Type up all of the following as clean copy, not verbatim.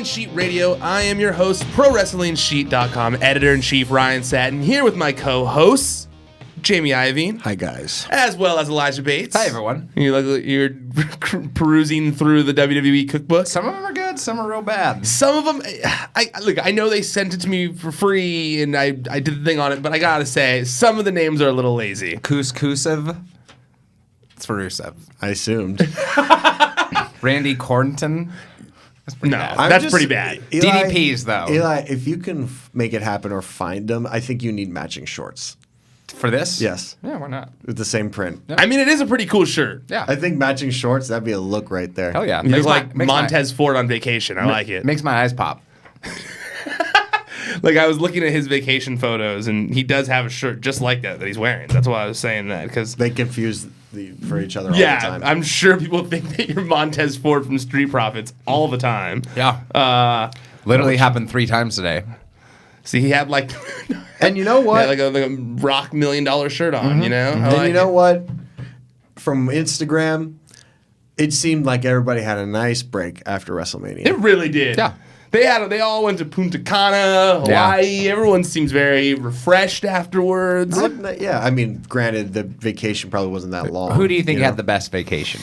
Sheet Radio. I am your host, ProWrestlingSheet.com editor-in-chief Ryan Satin, here with my co-hosts, Jamie Iovine. Hi, guys. As well as Elijah Bates. Hi, everyone. You're perusing through the WWE cookbook. Some of them are good, some are real bad. Some of them, I know they sent it to me for free, and I did the thing on it, but I gotta say, some of the names are a little lazy. Kusev. It's for Rusev. I assumed. Randy Cornton. That's pretty bad. That's pretty bad. Eli, DDPs, though. Eli, if you can make it happen or find them, I think you need matching shorts. For this? Yes. Yeah, why not? With the same print. Yeah. I mean, it is a pretty cool shirt. Yeah. I think matching shorts, that'd be a look right there. Hell yeah. It looks like Montez Ford on vacation. I like it. Makes my eyes pop. Like, I was looking at his vacation photos, and he does have a shirt just like that he's wearing. That's why I was saying that, because They confuse for each other all the time. I'm sure people think that you're Montez Ford from Street Profits all the time. Yeah. Literally happened 3 times today. See, he had like, And you know what? like a rock $1 million shirt on, you know? And you know what? From Instagram, it seemed like everybody had a nice break after WrestleMania. It really did. Yeah. They all went to Punta Cana, Hawaii. Yeah. Everyone seems very refreshed afterwards. Yeah, I mean, granted, the vacation probably wasn't that long. Who do you think had the best vacation?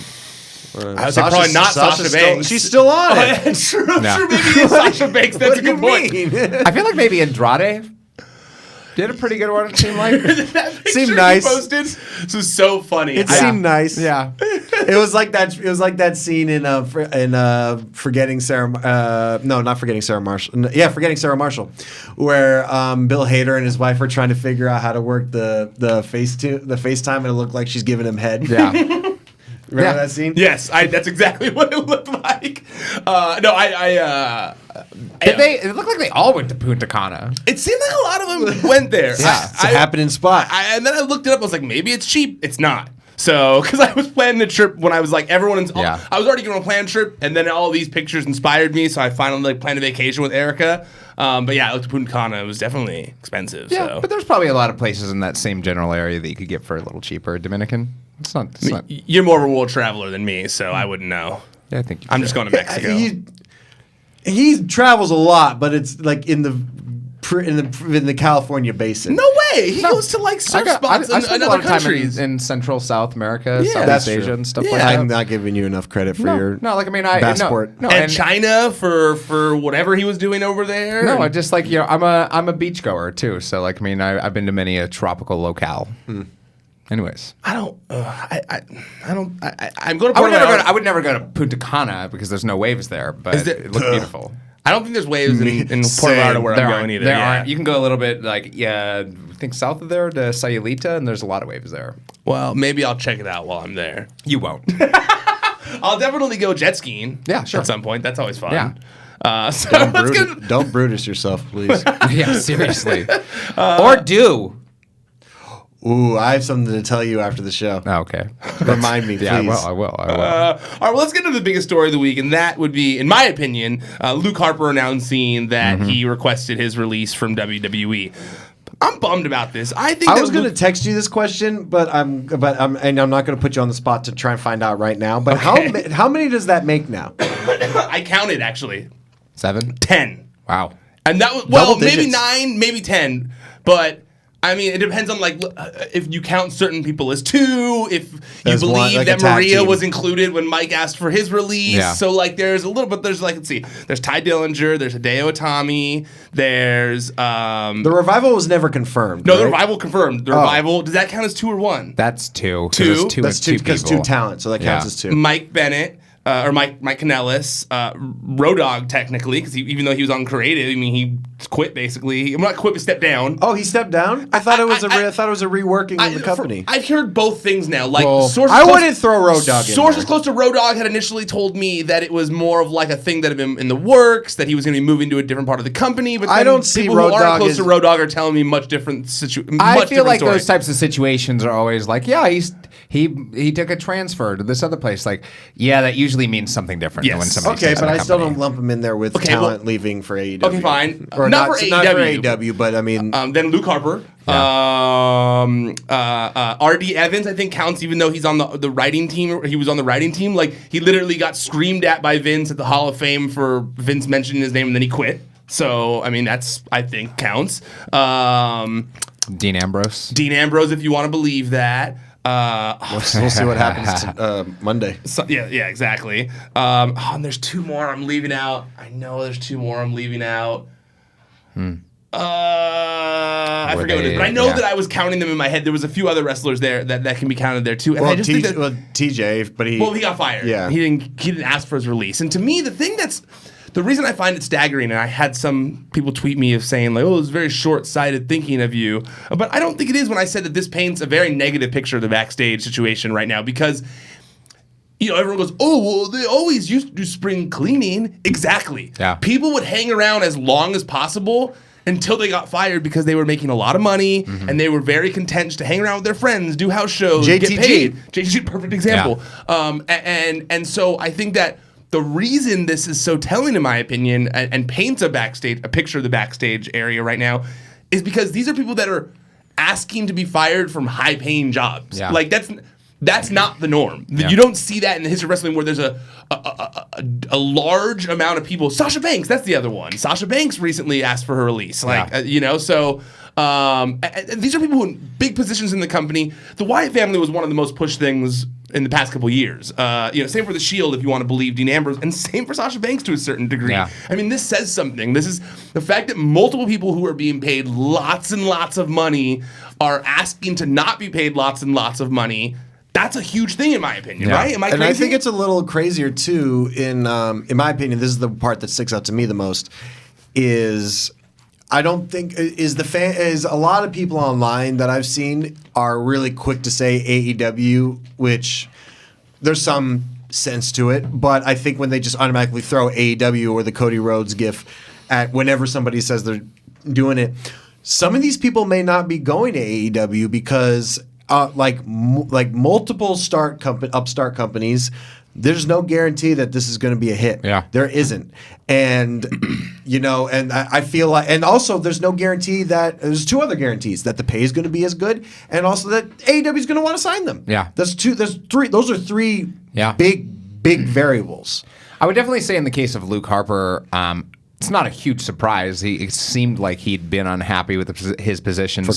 I would say probably not Sasha Banks. She's still on it. I'm sure maybe it's Sasha Banks. That's a good point. I feel like maybe Andrade did a pretty good one, it seemed like. That Seemed nice. Posted, this was so funny. It seemed nice. Yeah. It was like that. It was like that scene in Forgetting Sarah. No, not Forgetting Sarah Marshall. Yeah, Forgetting Sarah Marshall, where Bill Hader and his wife are trying to figure out how to work the FaceTime, and it looked like she's giving him head. Yeah. Remember that scene? Yes, that's exactly what it looked like. It looked like they all went to Punta Cana. It seemed like a lot of them went there. Yeah, it's a happening spot. And then I looked it up. I was like, maybe it's cheap. It's not. So, because I was planning the trip when I was like, I was already going to plan a trip, and then all these pictures inspired me, so I finally planned a vacation with Erica. But yeah, I looked at Punta Cana. It was definitely expensive. Yeah, so. but there's probably a lot of places in that same general area that you could get for a little cheaper. Dominican? It's not. You're more of a world traveler than me, so I wouldn't know. Yeah, I think I'm just going to Mexico. He travels a lot, but it's like in the California basin. No way. He goes to like surf spots in other countries. In Central South America, Yeah. Southeast Asia, and stuff like that. I'm not giving you enough credit for your passport. And China for whatever he was doing over there. No, I just like I'm a beachgoer too. So like I've been to many a tropical locale. Anyways, I'm going to. I would never go to Punta Cana because there's no waves there, but it looks beautiful. I don't think there's waves in Puerto Vallarta where I'm going either. There aren't. You can go a little bit I think south of there to Sayulita, and there's a lot of waves there. Well, maybe I'll check it out while I'm there. You won't. I'll definitely go jet skiing. Yeah, sure. At some point, that's always fun. Yeah. Don't Brutus yourself, please. Yeah, seriously. Or do. Ooh, I have something to tell you after the show. Oh, okay. Remind me, please. Yeah, I will. All right, well, let's get into the biggest story of the week, and that would be, in my opinion, Luke Harper announcing that he requested his release from WWE. I'm bummed about this. I was going to text you this question, but I'm not going to put you on the spot to try and find out right now. But how many does that make now? I counted actually. 7? 10. Wow. And that was maybe 9, maybe 10, but. I mean, it depends on if you count certain people as 2, if you believe that Maria was included when Mike asked for his release. Yeah. So there's a little bit. There's let's see. There's Ty Dillinger. There's Hideo Itami. There's the Revival was never confirmed. No, right? The Revival confirmed. The Revival, does that count as 2 or 1? That's 2. 2. That's 2 because 2 talent, so that counts as 2. Mike Bennett. Or Mike Kanellis, Road Dogg technically, because even though he was on creative, I mean he quit basically. I'm not quit, but stepped down. Oh, he stepped down. I thought it was a reworking of the company. I've heard both things now. I wouldn't throw Road Dogg in. Sources close to Road Dogg had initially told me that it was more of like a thing that had been in the works, that he was going to be moving to a different part of the company. But I don't see people Road who Dogg aren't close to Road Dogg are telling me much different. I feel like those types of situations are always like, yeah, He took a transfer to this other place. Like, yeah, that usually means something different than when somebody Okay, stays but at a I still company. don't lump him in there with talent leaving for AEW. Okay, fine. Or Not for Not for AEW. AEW, but I mean... then Luke Harper. R.D. Evans, I think, counts even though he's on the writing team. He was on the writing team. Like, he literally got screamed at by Vince at the Hall of Fame for Vince mentioning his name, and then he quit. So, I mean, that's, I think, counts. Dean Ambrose. Dean Ambrose, if you want to believe that. we'll see what happens Monday. So, yeah, exactly. And there's two more I'm leaving out. I know there's two more I'm leaving out. I forget what it is, but I know that I was counting them in my head. There was a few other wrestlers there that can be counted there too. And I just think that, TJ, but he got fired. Yeah, he didn't ask for his release. And to me, the reason I find it staggering, and I had some people tweet me of saying like, "Oh, it's very short-sighted thinking of you," but I don't think it is when I said that this paints a very negative picture of the backstage situation right now because. Everyone goes, oh, well, they always used to do spring cleaning. Exactly. Yeah. People would hang around as long as possible until they got fired because they were making a lot of money and they were very content to hang around with their friends, do house shows, get paid. JTG, perfect example. Yeah. And so I think that the reason this is so telling, in my opinion, and paints a picture of the backstage area right now, is because these are people that are asking to be fired from high-paying jobs. Yeah. Like that's not the norm. Yeah. You don't see that in the history of wrestling where there's a large amount of people. Sasha Banks, that's the other one. Sasha Banks recently asked for her release. So these are people in big positions in the company. The Wyatt family was one of the most pushed things in the past couple years. Same for the Shield, if you want to believe Dean Ambrose, and same for Sasha Banks to a certain degree. Yeah. I mean, this says something. This is the fact that multiple people who are being paid lots and lots of money are asking to not be paid lots and lots of money. That's a huge thing, in my opinion, right? Am I crazy? And I think it's a little crazier too. In my opinion, this is the part that sticks out to me the most. Is I don't think is a lot of people online that I've seen are really quick to say AEW, which there's some sense to it, but I think when they just automatically throw AEW or the Cody Rhodes gif at whenever somebody says they're doing it, some of these people may not be going to AEW because. Like multiple upstart companies, there's no guarantee that this is going to be a hit. Yeah, there isn't, and and I feel like, and also there's no guarantee that there's two other guarantees that the pay is going to be as good, and also that AEW is going to want to sign them. Yeah, there's three. Those are three. Big variables. I would definitely say in the case of Luke Harper. It's not a huge surprise. It seemed like he'd been unhappy with his position for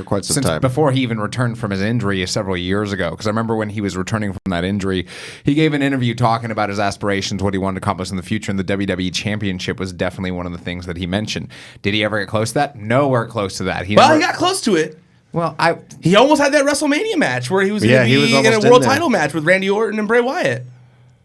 quite some time before he even returned from his injury several years ago. Because I remember when he was returning from that injury, he gave an interview talking about his aspirations, what he wanted to accomplish in the future, and the WWE Championship was definitely one of the things that he mentioned. Did he ever get close to that? Nowhere close to that. He got close to it. Well, he almost had that WrestleMania match where he was going to be in a world title match with Randy Orton and Bray Wyatt.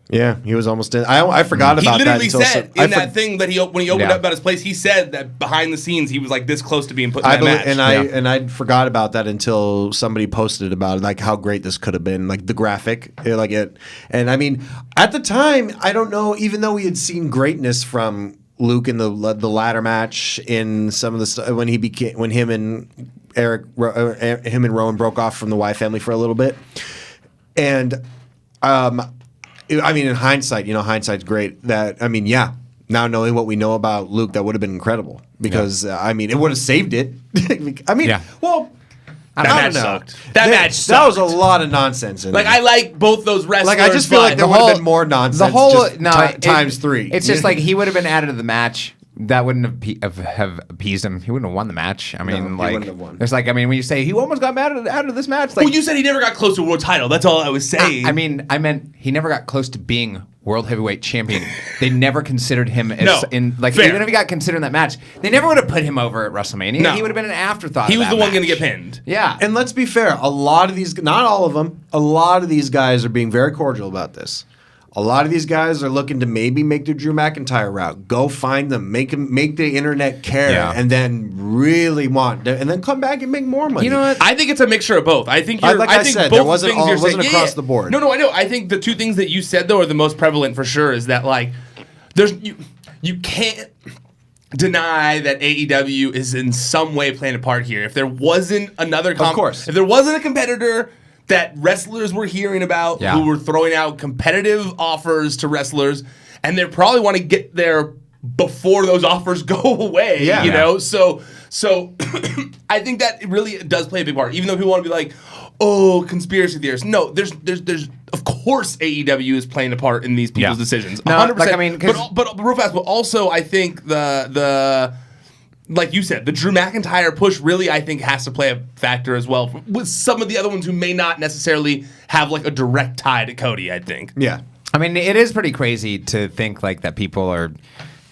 Yeah, he was almost in. I forgot about that. He literally said in that thing that when he opened up about his place, he said that behind the scenes he was like this close to being put in that match. And I forgot about that until somebody posted about it, like how great this could have been, like the graphic, like it. And I mean, at the time, I don't know. Even though we had seen greatness from Luke in the ladder match, in some of the when him and Rowan broke off from the Wyatt family for a little bit, and I mean, in hindsight, hindsight's great. Now knowing what we know about Luke, that would have been incredible because it would have saved it. Well, that match sucked. That match sucked. That was a lot of nonsense. I like both those wrestlers. I just feel like there would have been more nonsense. Times three. It's just like he would have been added to the match. That wouldn't have appeased him. He wouldn't have won the match. I mean, he wouldn't have won. It's like, when you say he almost got out of this match. Well, you said he never got close to a world title. That's all I was saying. I meant he never got close to being world heavyweight champion. They never considered him as even if he got considered in that match, they never would have put him over at WrestleMania. No. He would have been an afterthought. He was the one going to get pinned. Yeah. And let's be fair, a lot of these, not all of them, a lot of these guys are being very cordial about this. A lot of these guys are looking to maybe make the Drew McIntyre route. Go find them, make the internet care, and then really want, and then come back and make more money. You know what? I think it's a mixture of both. I think both things wasn't across the board. No, I know. I think the two things that you said though are the most prevalent for sure. Is that you can't deny that AEW is in some way playing a part here. If there wasn't another, of course, if there wasn't a competitor that wrestlers were hearing about who were throwing out competitive offers to wrestlers, and they probably want to get there before those offers go away, you know? So I think that it really does play a big part, even though people want to be like, oh, conspiracy theorists. No, there's of course AEW is playing a part in these people's decisions. 100%. Like, I mean, but real fast, but also I think the like you said, the Drew McIntyre push really, I think, has to play a factor as well with some of the other ones who may not necessarily have like a direct tie to Cody, I think. Yeah. I mean, it is pretty crazy to think like that people are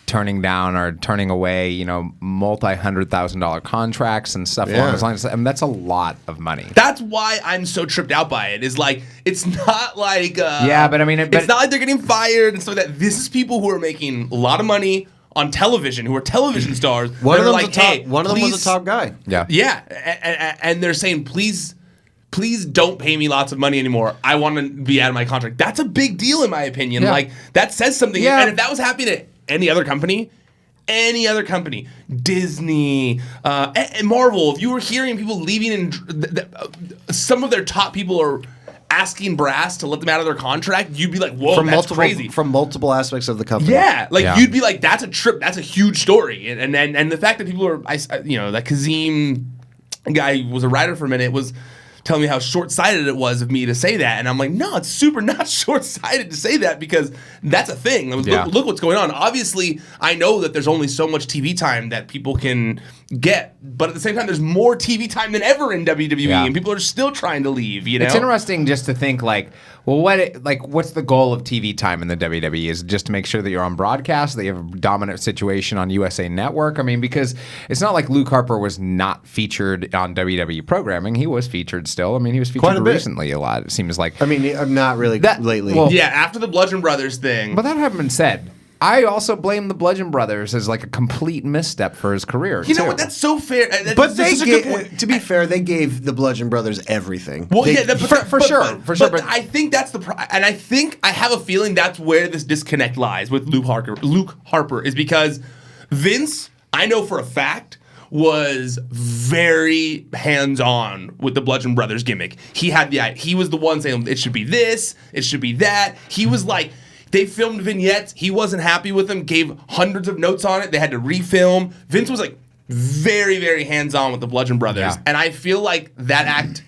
turning down or turning away, you know, multi-$100,000 contracts and stuff along those lines. I mean, that's a lot of money. That's why I'm so tripped out by it. Is like, it's not like but I mean, it's not like they're getting fired and stuff like that. This is people who are making a lot of money on television, who are television stars. One of them like, hey, one of them was a top guy. Yeah, and they're saying, please don't pay me lots of money anymore. I want to be out of my contract. That's a big deal in my opinion. Yeah. Like, that says something. Yeah. And if that was happening to any other company, Disney, and Marvel, if you were hearing people leaving and some of their top people are asking brass to let them out of their contract, you'd be like, whoa, that's crazy. From multiple aspects of the company. Yeah, you'd be like, that's a trip, that's a huge story. And the fact that people are, that Kazim guy was a writer for a minute, was telling me how short-sighted it was of me to say that. And I'm like, no, it's super not short-sighted to say that, because that's a thing. Look what's going on. Obviously, I know that there's only so much TV time that people can get, but at the same time, there's more TV time than ever in WWE, and people are still trying to leave, you know? It's interesting just to think, like, well, what's the goal of TV time in the WWE? Is it just to make sure that you're on broadcast, that you have a dominant situation on USA Network? I mean, because it's not like Luke Harper was not featured on WWE programming. He was featured still. I mean, he was featured recently a lot, it seems like. I mean, I'm not really lately. Well, yeah, after the Bludgeon Brothers thing. But that having been said, I also blame the Bludgeon Brothers as like a complete misstep for his career. You know what? That's so fair. But to be fair, they gave the Bludgeon Brothers everything. Well, for sure. But I think that's and I think I have a feeling that's where this disconnect lies with Luke Harper is because Vince, I know for a fact, was very hands-on with the Bludgeon Brothers gimmick. He was the one saying it should be this, it should be that. He was like, they filmed vignettes. He wasn't happy with them, gave hundreds of notes on it. They had to refilm. Vince was like very, very hands-on with the Bludgeon Brothers. Yeah. And I feel like that act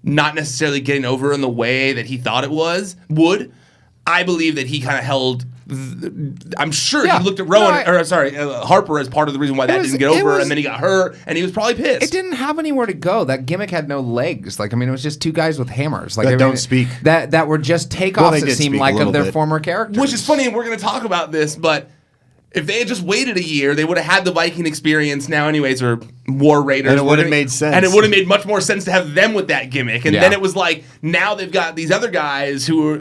not necessarily getting over in the way that he thought it would. I believe that he kind of held... I'm sure he looked at Harper as part of the reason why that didn't get over, and then he got hurt, and he was probably pissed. It didn't have anywhere to go. That gimmick had no legs. Like, I mean, it was just two guys with hammers. Like, don't speak. That were just takeoffs, it seemed like, of their former characters. Which is funny, and we're going to talk about this, but if they had just waited a year, they would have had the Viking Experience now anyways, or War Raiders. And it would have made sense. And it would have made much more sense to have them with that gimmick. And then it was like, now they've got these other guys who are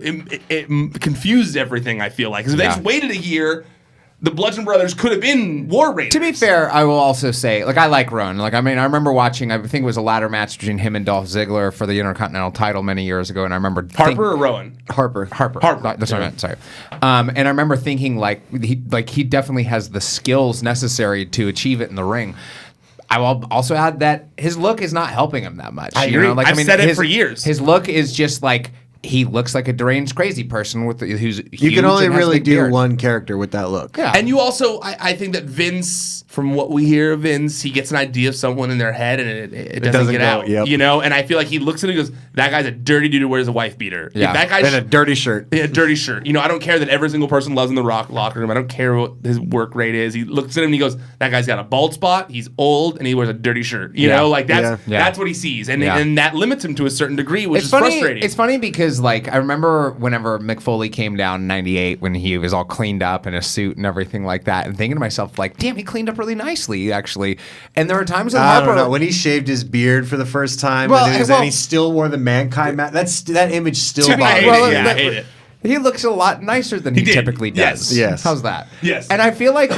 confused everything, I feel like. Because if they just waited a year, the Bludgeon Brothers could have been War Raiders. To be fair, I will also say, like, I like Rowan. Like, I mean, I remember watching, I think it was a ladder match between him and Dolph Ziggler for the Intercontinental title many years ago, and I remember... Harper or Rowan? Harper. That's what I meant, sorry. And I remember thinking, he definitely has the skills necessary to achieve it in the ring. I will also add that his look is not helping him that much. I agree. I've said it for years. His look is just like... He looks like a deranged, crazy person who's huge. You can only really do one character with that look. Yeah. And you also, I think that Vince, from what we hear of Vince, he gets an idea of someone in their head and it doesn't get out. Yep. You know? And I feel like he looks at it and goes, that guy's a dirty dude who wears a wife beater. Yeah. That guy's and a dirty shirt. Yeah, a dirty shirt. You know, I don't care that every single person loves him in the locker room. I don't care what his work rate is. He looks at him and he goes, that guy's got a bald spot, he's old, and he wears a dirty shirt. You know, like that's what he sees. And that limits him to a certain degree, which is frustrating. It's funny because, like, I remember whenever Mick Foley came down in '98 when he was all cleaned up in a suit and everything like that, and thinking to myself, like, damn, he cleaned up really nicely, actually. And there were times when Harper... I don't know. When he shaved his beard for the first time, and he still wore the Mankind mask, that image still bothers me. I hate it. He looks a lot nicer than he typically does. Yes. How's that? Yes. And I feel like,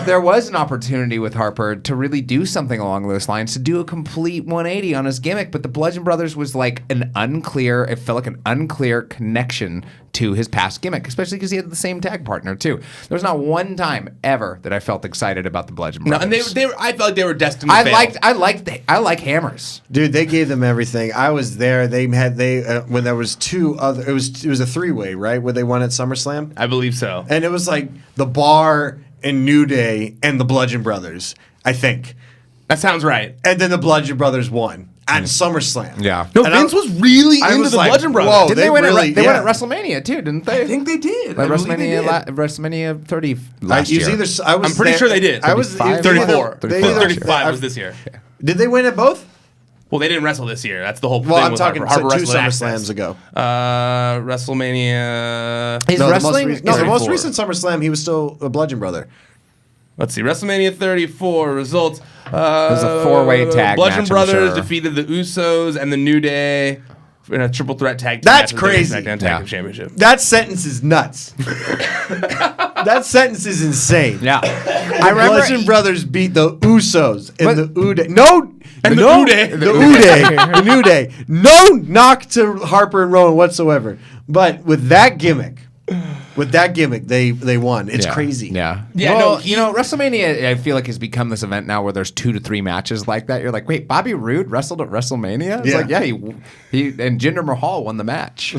there was an opportunity with Harper to really do something along those lines, to do a complete 180 on his gimmick, but the Bludgeon Brothers was like it felt like an unclear connection to his past gimmick, especially because he had the same tag partner too. There was not one time ever that I felt excited about the Bludgeon Brothers. No, and they were, I felt like they were destined to fail. I like hammers. Dude, they gave them everything. I was there. They when there was two other. It was a three-way, right? Where they won at SummerSlam. I believe so. And it was like the Bar and New Day and the Bludgeon Brothers, I think. That sounds right. And then the Bludgeon Brothers won at SummerSlam. Yeah. No, Vince was really into the Bludgeon Brothers. Whoa, Didn't they win at WrestleMania too, didn't they? I think they did. Like I believe they did. WrestleMania 30 last year. I'm pretty sure they did. I was 34. 35 was this year. Did they win at both? Well, they didn't wrestle this year. That's the whole thing. Well, I'm with talking Harper. Harper two wrestled at SummerSlams Access. ago. WrestleMania. He's wrestling. The most recent SummerSlam, he was still a Bludgeon Brother. Let's see. WrestleMania 34 results. It was a four-way tag Bludgeon match, I'm Brothers sure. defeated the Usos and the New Day in a triple threat tag team. That's match with the crazy. SmackDown Tag Team Championship. That sentence is nuts. That sentence is insane. Yeah. I remember Bludgeon Brothers beat the Usos and the Uday. The New Day. No knock to Harper and Rowan whatsoever. But with that gimmick, they won. It's crazy. Yeah. Yeah, Well, no, WrestleMania, I feel like has become this event now where there's 2 to 3 matches like that. You're like, wait, Bobby Roode wrestled at WrestleMania? It's Yeah. like, yeah, he and Jinder Mahal won the match.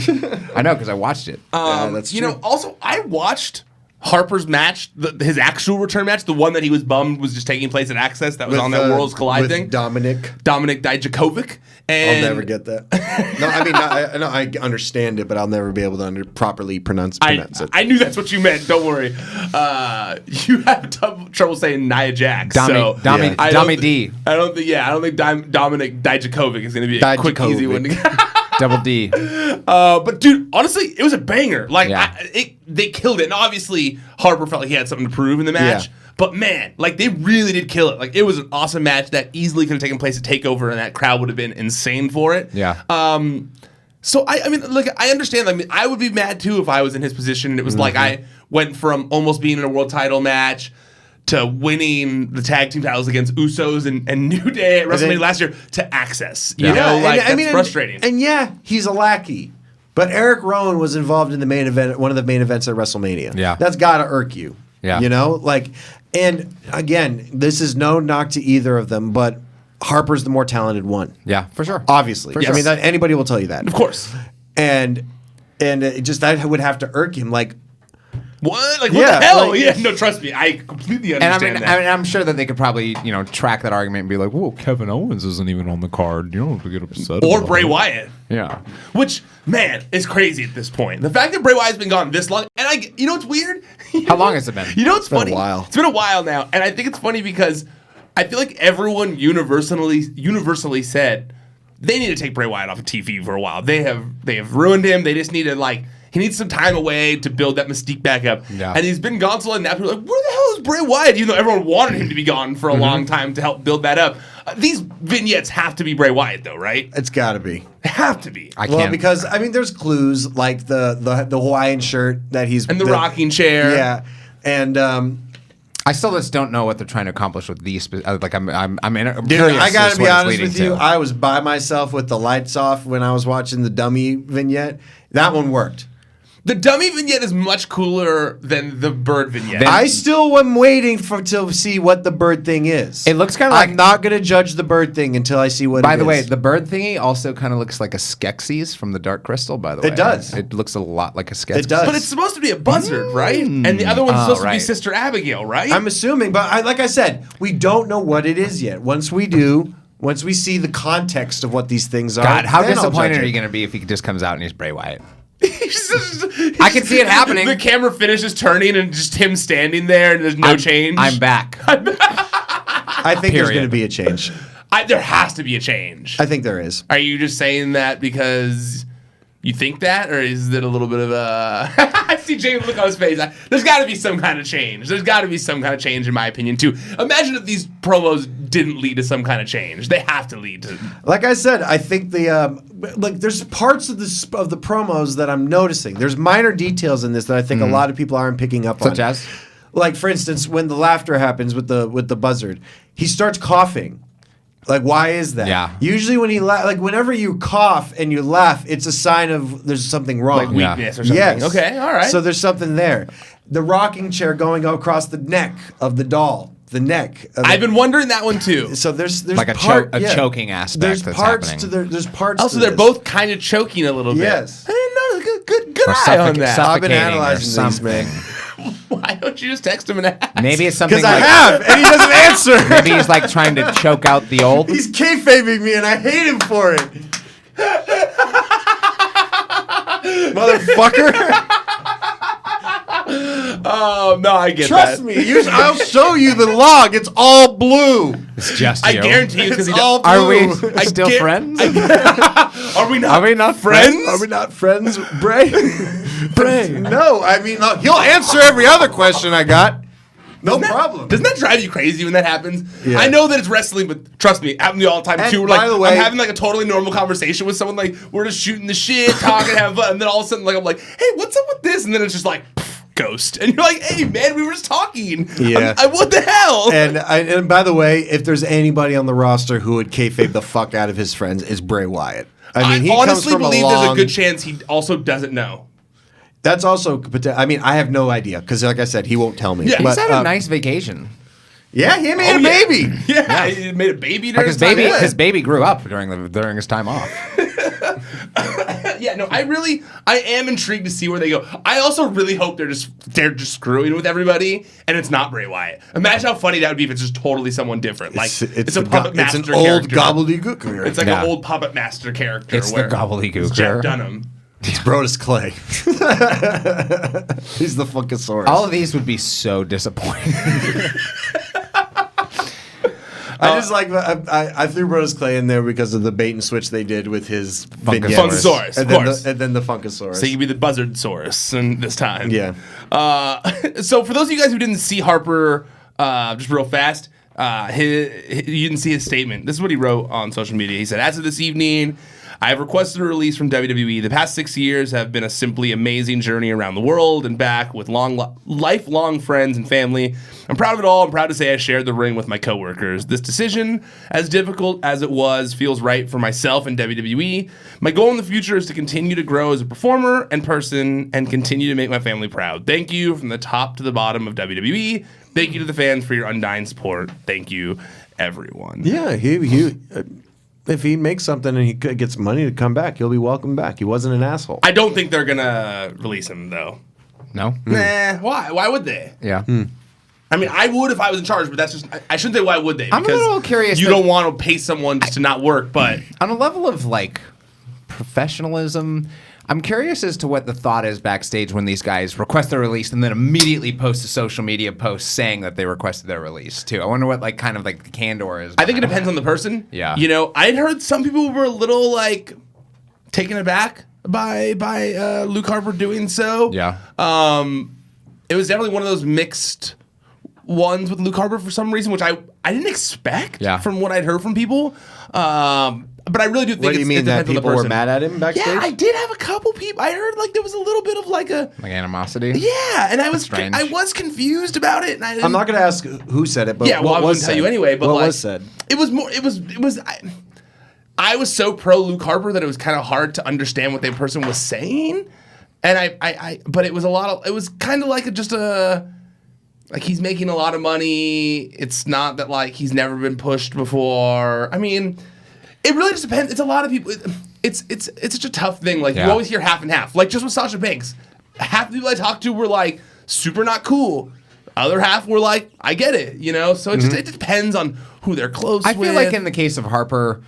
I know because I watched it. That's true. Also, I watched Harper's match, his actual return match, the one that he was bummed was just taking place at Access. That was on that Worlds Collide thing. Dominik Dijakovic. And I'll never get that. No, I mean, I understand it, but I'll never be able to properly pronounce it. I knew that's what you meant. Don't worry. You have trouble saying Nia Jax. Domi D. I don't think Dominik Dijakovic is going to be a quick, easy one to get. Double D. But dude, honestly, it was a banger. Like Yeah. they killed it, and obviously Harper felt like he had something to prove in the match. Yeah. But man, like they really did kill it. Like it was an awesome match that easily could have taken place at TakeOver, and that crowd would have been insane for it. Yeah. So I mean, look, I understand. I mean, I would be mad too if I was in his position. And it was like I went from almost being in a world title match to winning the tag team titles against Usos and New Day at WrestleMania last year to Access. You know, like that's frustrating. And yeah, he's a lackey. But Eric Rowan was involved in the main event, one of the main events at WrestleMania. Yeah. That's got to irk you. Yeah. You know? Like, and again, this is no knock to either of them, but Harper's the more talented one. Yeah, for sure. Obviously. Yes. I mean, anybody will tell you that. Of course. And it just, that would have to irk him. Like, what? Like, what the hell? Yeah, no, trust me. I completely understand that. I'm sure that they could probably, track that argument and be like, "Whoa, Kevin Owens isn't even on the card. You don't have to get upset." Or about Bray it." Wyatt. Yeah. Which, man, is crazy at this point. The fact that Bray Wyatt's been gone this long, and you know what's weird? How long has it been? You know what's funny? Been a while. It's been a while now, and I think it's funny because I feel like everyone universally said they need to take Bray Wyatt off of TV for a while. They have ruined him. They just need to he needs some time away to build that mystique back up. Yeah. And he's been gone so long now. People are like, where the hell is Bray Wyatt? Even though everyone wanted him to be gone for a long time to help build that up. These vignettes have to be Bray Wyatt, though, right? it's got to be. They have to be. Well, because, I mean, there's clues like the Hawaiian shirt that he's... And the rocking chair. Yeah. And... I still just don't know what they're trying to accomplish with these. I'm Dude, curious. I gotta as be what it's honest leading with you. to. I was by myself with the lights off when I was watching the dummy vignette. That one worked. The dummy vignette is much cooler than the bird vignette. I still am waiting to see what the bird thing is. It looks kind of like. I'm not gonna judge the bird thing until I see what. By it the way, is. the bird thingy also kind of looks like a Skeksis from the Dark Crystal. By the way, It does. It looks a lot like a Skeksis. It does. But it's supposed to be a buzzard, right? And the other one's supposed to be right. Sister Abigail, right? I'm assuming, but like I said, we don't know what it is yet. Once we see the context of what these things are. God, how then I'll disappointed judge are it. you going to be if he just comes out and he's Bray Wyatt? I can see it happening. The camera finishes turning and just him standing there and there's no change. I'm back. I think there's Period. going to be a change. There has to be a change. I think there is. Are you just saying that because you think that, or is it a little bit of a... I see James look on his face. There's got to be some kind of change. There's got to be some kind of change, in my opinion, too. Imagine if these promos didn't lead to some kind of change. They have to lead to... Like I said, I think there's parts of the promos that I'm noticing. There's minor details in this that I think a lot of people aren't picking up on. Such as? Like, for instance, when the laughter happens with the buzzard, he starts coughing. Like, why is that? Yeah. Usually when whenever you cough and you laugh, it's a sign of there's something wrong. Like weakness or something. Yes. Okay, all right. So there's something there. The rocking chair going across the neck of the doll. The neck. I've been wondering that one too. So there's like a choking aspect there's that's parts happening. There's parts Also, to they're this. both kind of choking a little bit. Yes. I didn't know. Good Or eye on that. I've been suffocating or analyzing these, man. Why don't you just text him and ask? Maybe it's something Because I like have, and he doesn't answer. maybe he's like trying to choke out the old. He's kayfabing me, and I hate him for it. Motherfucker. Oh, no, I get Trust that. me. I'll show you the log. It's all blue. It's just I you. guarantee you because It's he all Are we blue. still friends? Are we not? Are we not friends? Are we not friends, Bray? Bray. No, I mean, he'll answer every other question I got. No problem. Doesn't that drive you crazy when that happens? Yeah. I know that it's wrestling, but trust me, it happens to me all the time And too. by the way- I'm having like a totally normal conversation with someone, like we're just shooting the shit, talking, having fun, and then all of a sudden, like I'm like, hey, what's up with this? And then it's just like ghost, and you're like, hey man, we were just talking. Yeah. What the hell? And by the way, if there's anybody on the roster who would kayfabe the fuck out of his friends, it's Bray Wyatt. I mean, he honestly comes from believe a long, there's a good chance he also doesn't know. That's also. I mean, I have no idea because, like I said, he won't tell me. Yeah, He's But, had a nice vacation. Yeah, he made a yeah. baby. Yeah, he made a baby during His baby grew up during his time off. Yeah, no, I am intrigued to see where they go. I also really hope they're just screwing with everybody, and it's not Bray Wyatt. Imagine how funny that would be if it's just totally someone different. Like it's a puppet master. It's an old character. gobbledygook. It's like Yeah. an old puppet master character. It's the where gobbledygook. it's Jeff Dunham. It's Brodus Clay. He's the Funkasaurus. All of these would be so disappointing. I just like I threw Brodus Clay in there because of the bait and switch they did with his vignettes. Funkasaurus, and of course. and then the Funkasaurus. So you could be the Buzzardsaurus this time. Yeah. So for those of you guys who didn't see Harper, just real fast, you didn't see his statement. This is what he wrote on social media. He said, as of this evening, I have requested a release from WWE. The past 6 years have been a simply amazing journey around the world and back with lifelong friends and family. I'm proud of it all. I'm proud to say I shared the ring with my coworkers. This decision, as difficult as it was, feels right for myself and WWE. My goal in the future is to continue to grow as a performer and person and continue to make my family proud. Thank you from the top to the bottom of WWE. Thank you to the fans for your undying support. Thank you, everyone. Yeah, he if he makes something and he gets money to come back, he'll be welcome back. He wasn't an asshole. I don't think they're gonna release him though. No? Nah, why? Why would they? Yeah. I mean, I would if I was in charge, but that's just I shouldn't say why would they. I'm a little curious You that- don't want to pay someone just to not work, but On a level of like professionalism, I'm curious as to what the thought is backstage when these guys request their release and then immediately post a social media post saying that they requested their release too. I wonder what like kind of like the candor is. I think it behind depends that. on the person. Yeah. You know, I'd heard some people were a little like taken aback by Luke Harper doing so. Yeah. It was definitely one of those mixed ones with Luke Harper for some reason, which I didn't expect from what I'd heard from people. But I really do think What do you mean it that depends on the people were person. mad at him backstage? Yeah, I did have a couple people. I heard like there was a little bit of like animosity. Yeah, and I was strange. I was confused about it, and I didn't, I'm not going to ask who said it, but Yeah, well, what I was wouldn't tell said? you anyway. But what like, was said? It was more. It was. I was so pro Luke Harper that it was kind of hard to understand what that person was saying, and I but it was a lot of. It was kind of like just a. Like he's making a lot of money. It's not that like he's never been pushed before. I mean, it really just depends. It's a lot of people. It's such a tough thing. Like you always hear half and half. Like just with Sasha Banks, half the people I talked to were like super not cool. Other half were like, I get it, you know. So it just it depends on who they're close with. I feel like in the case of Harper,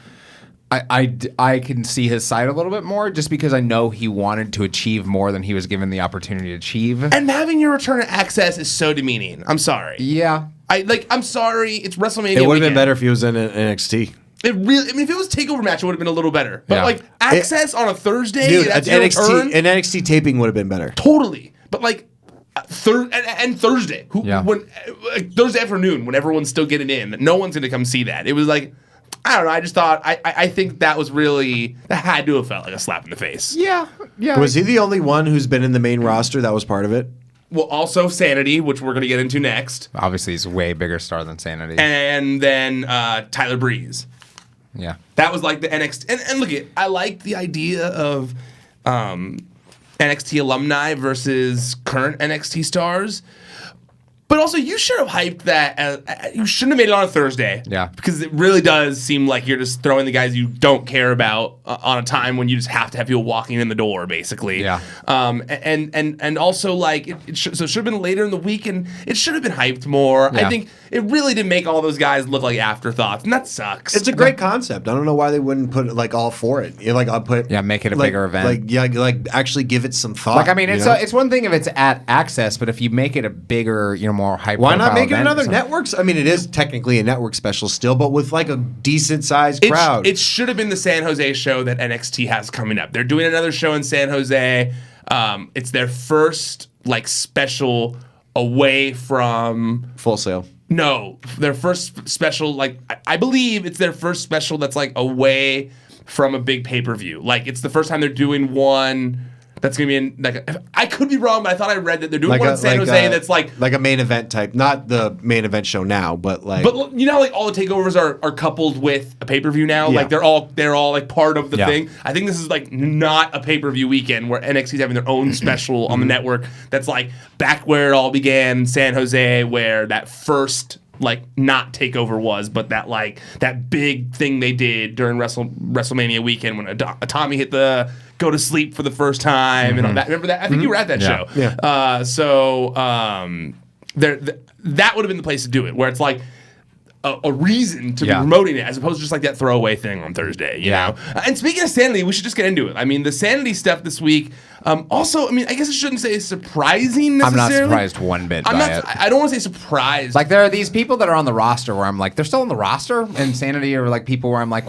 I can see his side a little bit more just because I know he wanted to achieve more than he was given the opportunity to achieve. And having your return to access is so demeaning. I'm sorry. Yeah. I'm sorry. It's WrestleMania. It would have been weekend. better if he was in NXT. It really. I mean, if it was a takeover match, it would have been a little better. But like access on a Thursday, Dude, that's your return? an NXT taping would have been better. Totally. But like and Thursday, when Thursday afternoon, when everyone's still getting in, no one's gonna come see that. It was like. I don't know. I just thought I think that was really that had to have felt like a slap in the face. Yeah. Was he the only one who's been in the main roster that was part of it? Well, also SAnitY, which we're gonna get into next, Obviously, he's a way bigger star than SAnitY. and then Tyler Breeze. Yeah. That was like the NXT. And look, I like the idea of NXT alumni versus current NXT stars. But also, you should have hyped that. You shouldn't have made it on a Thursday. Yeah. Because it really does seem like you're just throwing the guys you don't care about on a time when you just have to have people walking in the door, basically. Yeah. And also, like, it should have been later in the week, and it should have been hyped more. Yeah. I think it really did make all those guys look like afterthoughts, and that sucks. It's a great concept. I don't know why they wouldn't put it like all for it. I'll put make it a bigger event. Like actually give it some thought. Like, I mean, it's one thing if it's at Access, but if you make it a bigger, more hype. Why not make it another networks? I mean, it is technically a network special still, but with like a decent sized crowd. It should have been the San Jose show that NXT has coming up. They're doing another show in San Jose. It's their first like special away from Full Sail. No, their first special. Like I believe it's their first special that's like away from a big pay-per-view. Like it's the first time they're doing one. That's gonna be in like I could be wrong, but I thought I read that they're doing one in San Jose that's like a main event type, not the main event show now, but like. But you know, like all the takeovers are coupled with a pay-per-view now. Yeah. Like they're all like part of the thing. I think this is like not a pay-per-view weekend where NXT's having their own special on the network. That's like back where it all began in San Jose, where that first like not takeover was, but that big thing they did during WrestleMania weekend when Tommy hit the go to sleep for the first time and all that. Remember that? I think you were at that show. Yeah. That would have been the place to do it, where it's like a reason to be promoting it as opposed to just like that throwaway thing on Thursday, you know? And speaking of SAnitY, we should just get into it. I mean, the SAnitY stuff this week, also, I mean, I guess I shouldn't say surprising necessarily. I'm not surprised one bit by it. I don't want to say surprised. Like, there are these people that are on the roster where I'm like, they're still on the roster? And SAnitY are like people where I'm like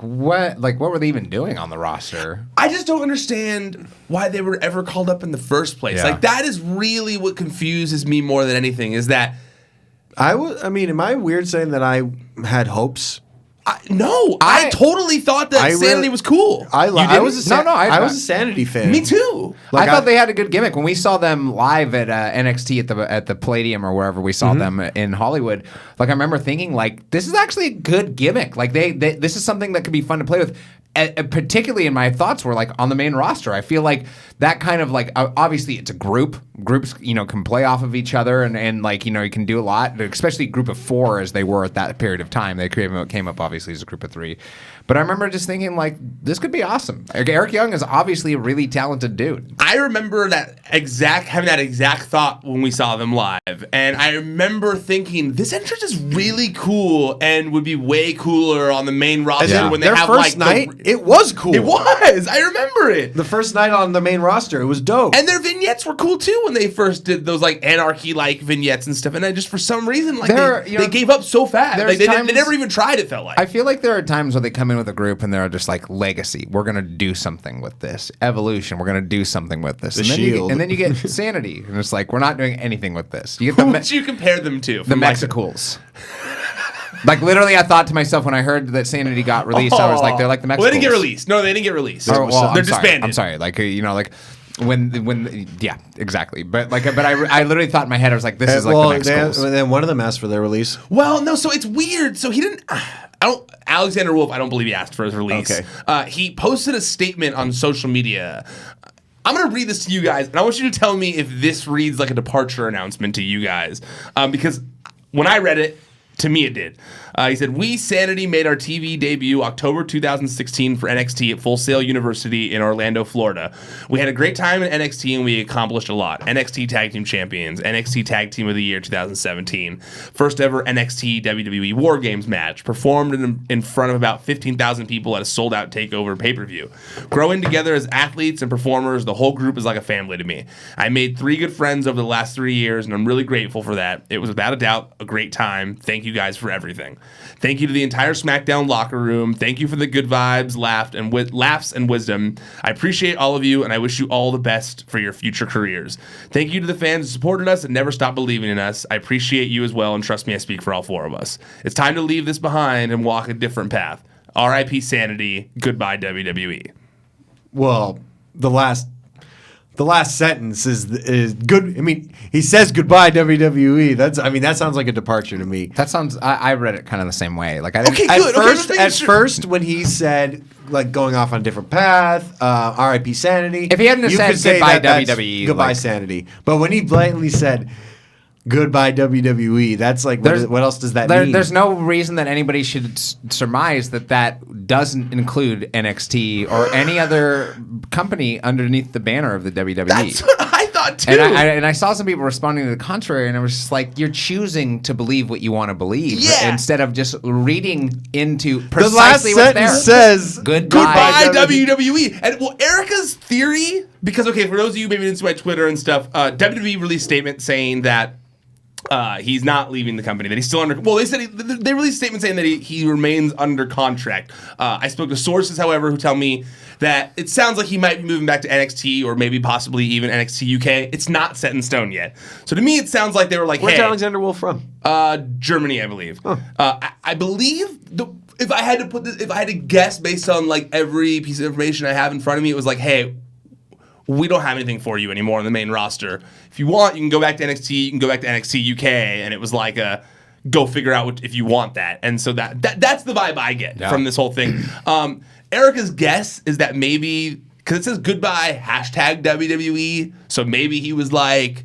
what? Like, what were they even doing on the roster? I just don't understand why they were ever called up in the first place. Yeah. Like, that is really what confuses me more than anything, is that I mean, am I weird saying that I had hopes? I totally thought that SAnitY was cool. I was a SAnitY fan. Me too. Like, I thought they had a good gimmick when we saw them live at NXT at the Palladium or wherever we saw them in Hollywood. Like, I remember thinking, like, this is actually a good gimmick. Like, this is something that could be fun to play with. Particularly in my thoughts were like on the main roster. I feel like that kind of like obviously it's a group. Groups can play off of each other and like you can do a lot. Especially a group of 4 as they were at that period of time. They came up obviously as a group of 3. But I remember just thinking like this could be awesome. Eric Young is obviously a really talented dude. I remember having that exact thought when we saw them live, and I remember thinking this entrance is really cool and would be way cooler on the main roster when they their have first like night. It was cool. It was. I remember it. The first night on the main roster, it was dope. And their vignettes were cool too when they first did those like anarchy like vignettes and stuff. And I just for some reason like they gave up so fast. Like, they never even tried. It felt like. I feel like there are times where they come in with a group and they're just like legacy. We're gonna do something with this. Evolution. We're gonna do something with this. And then you get SAnitY, and it's like we're not doing anything with this. You get who would you compare them to? The Mexicools. Like literally, I thought to myself when I heard that SAnitY got released, I was like, they're like the Mexicools. Well, they didn't get released. No, they didn't get released. They're disbanded. I'm sorry. Like when yeah, exactly. But I literally thought in my head I was like, this is like the Mexicools. Then one of them asked for their release. Well, no. So it's weird. So he didn't. Alexander Wolfe, I don't believe he asked for his release. Okay. He posted a statement on social media. I'm going to read this to you guys, and I want you to tell me if this reads like a departure announcement to you guys. Because when I read it, to me it did. He said, we, SAnitY, made our TV debut October 2016 for NXT at Full Sail University in Orlando, Florida. We had a great time in NXT and we accomplished a lot. NXT Tag Team Champions, NXT Tag Team of the Year 2017, first ever NXT WWE War Games match, performed in front of about 15,000 people at a sold-out TakeOver pay-per-view. Growing together as athletes and performers, the whole group is like a family to me. I made 3 good friends over the last 3 years and I'm really grateful for that. It was without a doubt a great time. Thank you guys for everything. Thank you to the entire Smackdown locker room. Thank you for the good vibes, laughs, and wisdom. I appreciate all of you, and I wish you all the best for your future careers. Thank you to the fans who supported us and never stopped believing in us. I appreciate you as well, and trust me, I speak for all 4 of us. It's time to leave this behind and walk a different path. R.I.P. SAnitY. Goodbye, WWE. Well, the last The last sentence is good. I mean, he says goodbye WWE. That sounds like a departure to me. That sounds. I read it kind of the same way. Like at first, when he said like going off on a different path, R.I.P. Sanity. If he hadn't said goodbye WWE, goodbye Sanity. But when he blatantly said goodbye WWE, that's like what else does that mean? There's no reason that anybody should surmise that doesn't include NXT or any other company underneath the banner of the WWE. That's what I thought too. And I saw some people responding to the contrary, and I was just like, you're choosing to believe what you want to believe instead of just reading into precisely the last what's sentence there. says goodbye WWE. And well, Erica's theory, because for those of you maybe didn't see my Twitter and stuff, WWE released a statement saying that he's not leaving the company, that he's still under. Well, they released a statement saying that he remains under contract. I spoke to sources, however, who tell me that it sounds like he might be moving back to NXT or maybe possibly even NXT UK. It's not set in stone yet. So to me, it sounds like they were like, "Where's Alexander Wolfe from?" Germany, I believe. Huh. I believe if I had to guess based on like every piece of information I have in front of me, it was like, hey, we don't have anything for you anymore on the main roster. If you want, you can go back to NXT, you can go back to NXT UK, and it was like go figure out if you want that. And so that's the vibe I get from this whole thing. Erica's guess is that maybe, because it says goodbye #WWE, so maybe he was like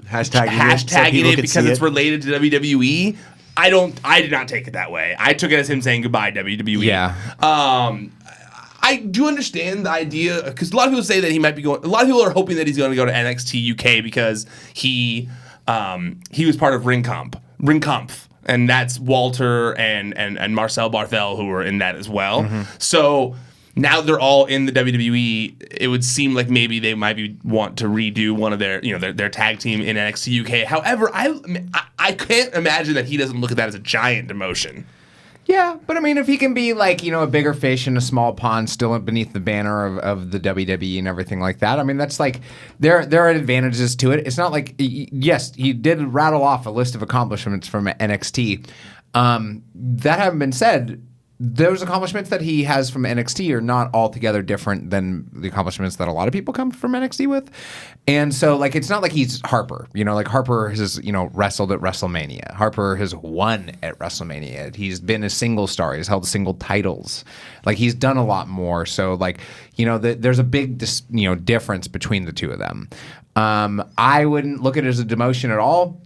hashtagging it because it's related to WWE. I did not take it that way. I took it as him saying goodbye WWE. Yeah. I do understand the idea, because a lot of people say that he might be going. A lot of people are hoping that he's going to go to NXT UK because he was part of Ringkampf, and that's Walter and Marcel Barthel who were in that as well. Mm-hmm. So now they're all in the WWE. It would seem like maybe they might want to redo one of their tag team in NXT UK. However, I can't imagine that he doesn't look at that as a giant demotion. Yeah, but I mean, if he can be like, a bigger fish in a small pond, still beneath the banner of the WWE and everything like that, I mean, that's like, there are advantages to it. It's not like, yes, he did rattle off a list of accomplishments from NXT. That having been said, those accomplishments that he has from NXT are not altogether different than the accomplishments that a lot of people come from NXT with. And so, like, it's not like he's Harper. Like, Harper has, wrestled at WrestleMania. Harper has won at WrestleMania. He's been a single star. He's held single titles. Like, he's done a lot more. So, like, there's a big, difference between the two of them. I wouldn't look at it as a demotion at all.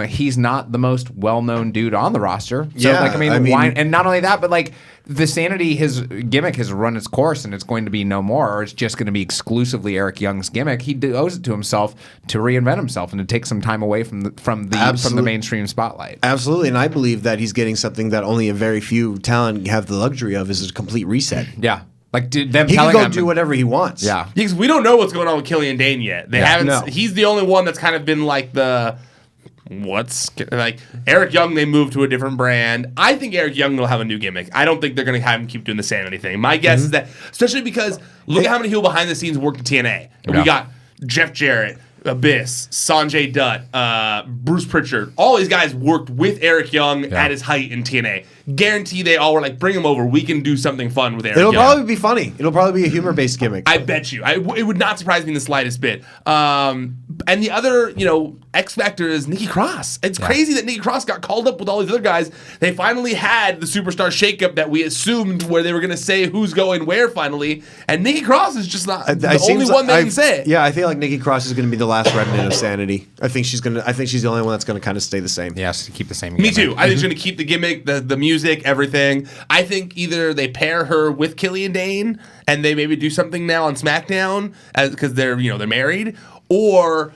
He's not the most well-known dude on the roster. So, why? And not only that, but like the Sanity, his gimmick has run its course, and it's going to be no more, or it's just going to be exclusively Eric Young's gimmick. He owes it to himself to reinvent himself and to take some time away from the mainstream spotlight. Absolutely, and I believe that he's getting something that only a very few talent have the luxury of, is a complete reset. Yeah. Like he can go do whatever he wants. Yeah. Because we don't know what's going on with Killian Dane yet. They haven't. No. He's the only one that's kind of been like the. Eric Young, they moved to a different brand. I think Eric Young will have a new gimmick. I don't think they're going to have him keep doing the Sanity thing. My guess is that, especially because look at how many people behind the scenes worked at TNA. And we got Jeff Jarrett, Abyss, Sanjay Dutt, Bruce Pritchard. All these guys worked with Eric Young at his height in TNA. Guarantee they all were like, bring him over. We can do something fun with Eric Young. It'll probably be funny. It'll probably be a humor-based gimmick. I bet you. It would not surprise me in the slightest bit. And the other, X Factor is Nikki Cross. It's crazy that Nikki Cross got called up with all these other guys. They finally had the superstar shakeup that we assumed where they were going to say who's going where finally. And Nikki Cross is just not the only one that can say it. Yeah, I feel like Nikki Cross is going to be the last remnant of Sanity. I think she's the only one that's going to kind of stay the same. Yes, keep the same gimmick. Me too. I think she's going to keep the gimmick, the music, everything. I think either they pair her with Killian Dane and they maybe do something now on SmackDown because they're married, or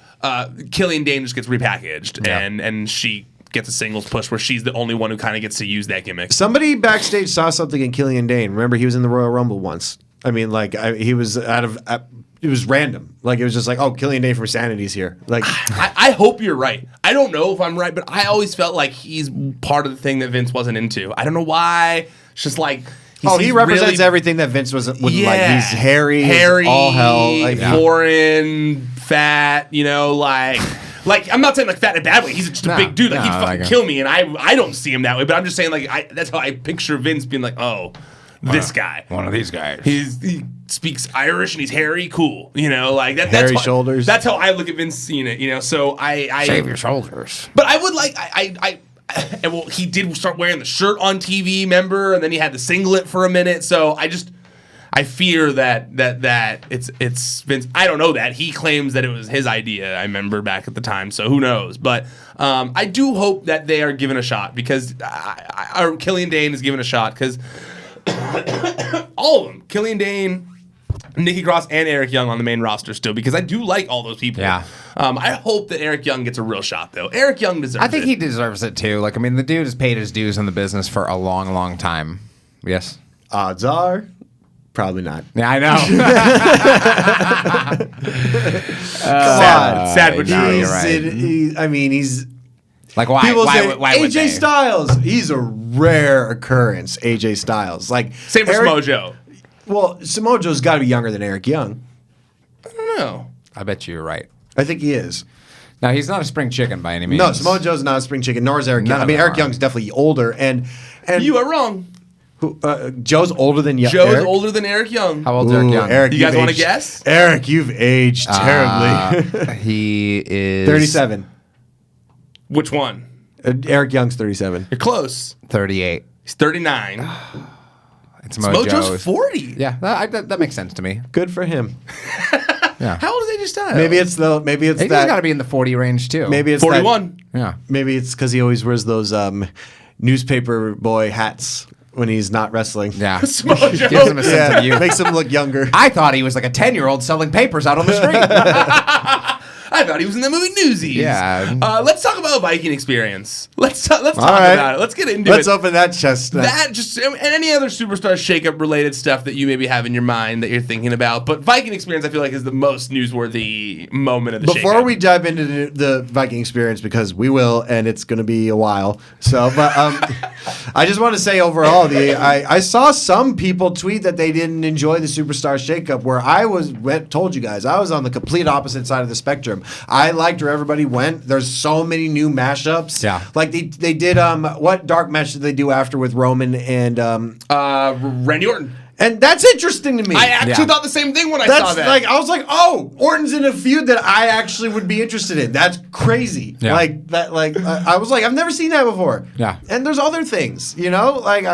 Killian Dane just gets repackaged and she gets a singles push where she's the only one who kind of gets to use that gimmick. Somebody backstage saw something in Killian Dane. Remember, he was in the Royal Rumble once. I mean, he was it was random. Like, it was just like, oh, Killian Dane from Sanity's here. Like, I hope you're right. I don't know if I'm right, but I always felt like he's part of the thing that Vince wasn't into. I don't know why. It's just like... he represents everything that Vince wouldn't like. He's hairy, all hell, like foreign, fat. Like I'm not saying like fat in a bad way. He's just a big dude. Like he'd fucking kill me, and I don't see him that way. But I'm just saying that's how I picture Vince being like, oh, this guy. One of these guys. He speaks Irish and he's hairy, cool. You know, like that. Hairy That's shoulders. That's how I look at Vince Cena. You know, so I Shave your shoulders. But I would like and well, he did start wearing the shirt on TV, remember, and then he had the singlet for a minute. So I fear that it's Vince. I don't know that he claims that it was his idea. I remember back at the time, so who knows? But I do hope that they are given a shot because Killian Dane is given a shot because all of them, Killian Dane, Nikki Cross, and Eric Young on the main roster still because I do like all those people. Yeah. I hope that Eric Young gets a real shot though. Eric Young deserves it. I think he deserves it too. Like, I mean, the dude has paid his dues in the business for a long, long time. Yes. Odds are, probably not. Yeah, I know. Sad, but true. you're right. He's. Like, why? People say why would AJ they? Styles. He's a rare occurrence. AJ Styles, like Same for Eric- Smojo. Well, Samojo's got to be younger than Eric Young. I don't know. I bet you're right. I think he is. Now, he's not a spring chicken by any means. No, Samojo's not a spring chicken, nor is Eric None Young. I of mean, them Eric are. Young's definitely older, and You are wrong. Joe's older than Young. Joe's Eric? older than Eric Young. How old's Eric Young? Eric, You guys you've wanna aged- guess? Eric, you've aged terribly. He is 37. Which one? Eric Young's 37. You're close. 38. He's 39. It's Mojo's 40. Yeah, that makes sense to me. Good for him. Yeah. How old is AJ Styles? Maybe it's He's got to be in the 40 range too. maybe it's 41. Yeah. Maybe it's because he always wears those newspaper boy hats when he's not wrestling. Yeah. Smojo. Gives him a sense of youth. Makes him look younger. I thought he was like a 10-year-old selling papers out on the street. I thought he was in the movie Newsies. Yeah. Let's talk about Viking Experience. Let's talk right. about it. Let's get into Let's it. open that chest. That just and any other superstar shakeup related stuff that you maybe have in your mind that you're thinking about. But Viking Experience, I feel like, is the most newsworthy moment of the Before shakeup. we dive into the Viking Experience, because we will, and it's going to be a while. So, but I just want to say overall, I saw some people tweet that they didn't enjoy the Superstar Shakeup, where told you guys, I was on the complete opposite side of the spectrum. I liked where everybody went. There's so many new mashups. Yeah. Like they did, what dark match did they do after with Roman and Randy Orton. and that's interesting to me. I actually Yeah. thought the same thing when I saw That's that. like I was like, oh, Orton's in a feud that I actually would be interested in. That's crazy. Yeah. Like that. Like I was like, I've never seen that before. Yeah. And there's other things, you know. Like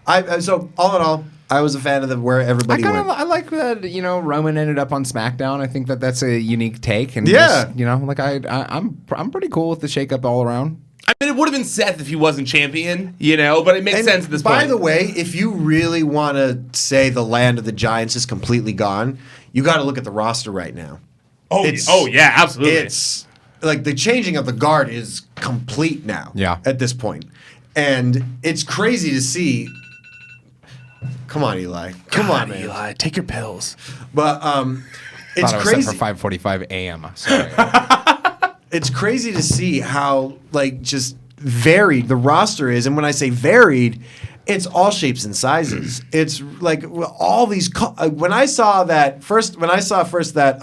I so all in all, I was a fan of where everybody went. I like that, Roman ended up on SmackDown. I think that's a unique take. And Yeah. just, like I'm pretty cool with the shakeup all around. I mean, it would have been Seth if he wasn't champion, but it makes And sense at this point. by the way, if you really want to say the land of the Giants is completely gone, you got to look at the roster right now. Yeah, absolutely. It's like the changing of the guard is complete now. Yeah. At this point, and it's crazy to see. Come on, Eli. Come on, man. Eli, take your pills. But it's Thought I was set crazy. for 5:45 a.m. Sorry. It's crazy to see how just varied the roster is, and when I say varied, it's all shapes and sizes. It's like all these. When I saw first that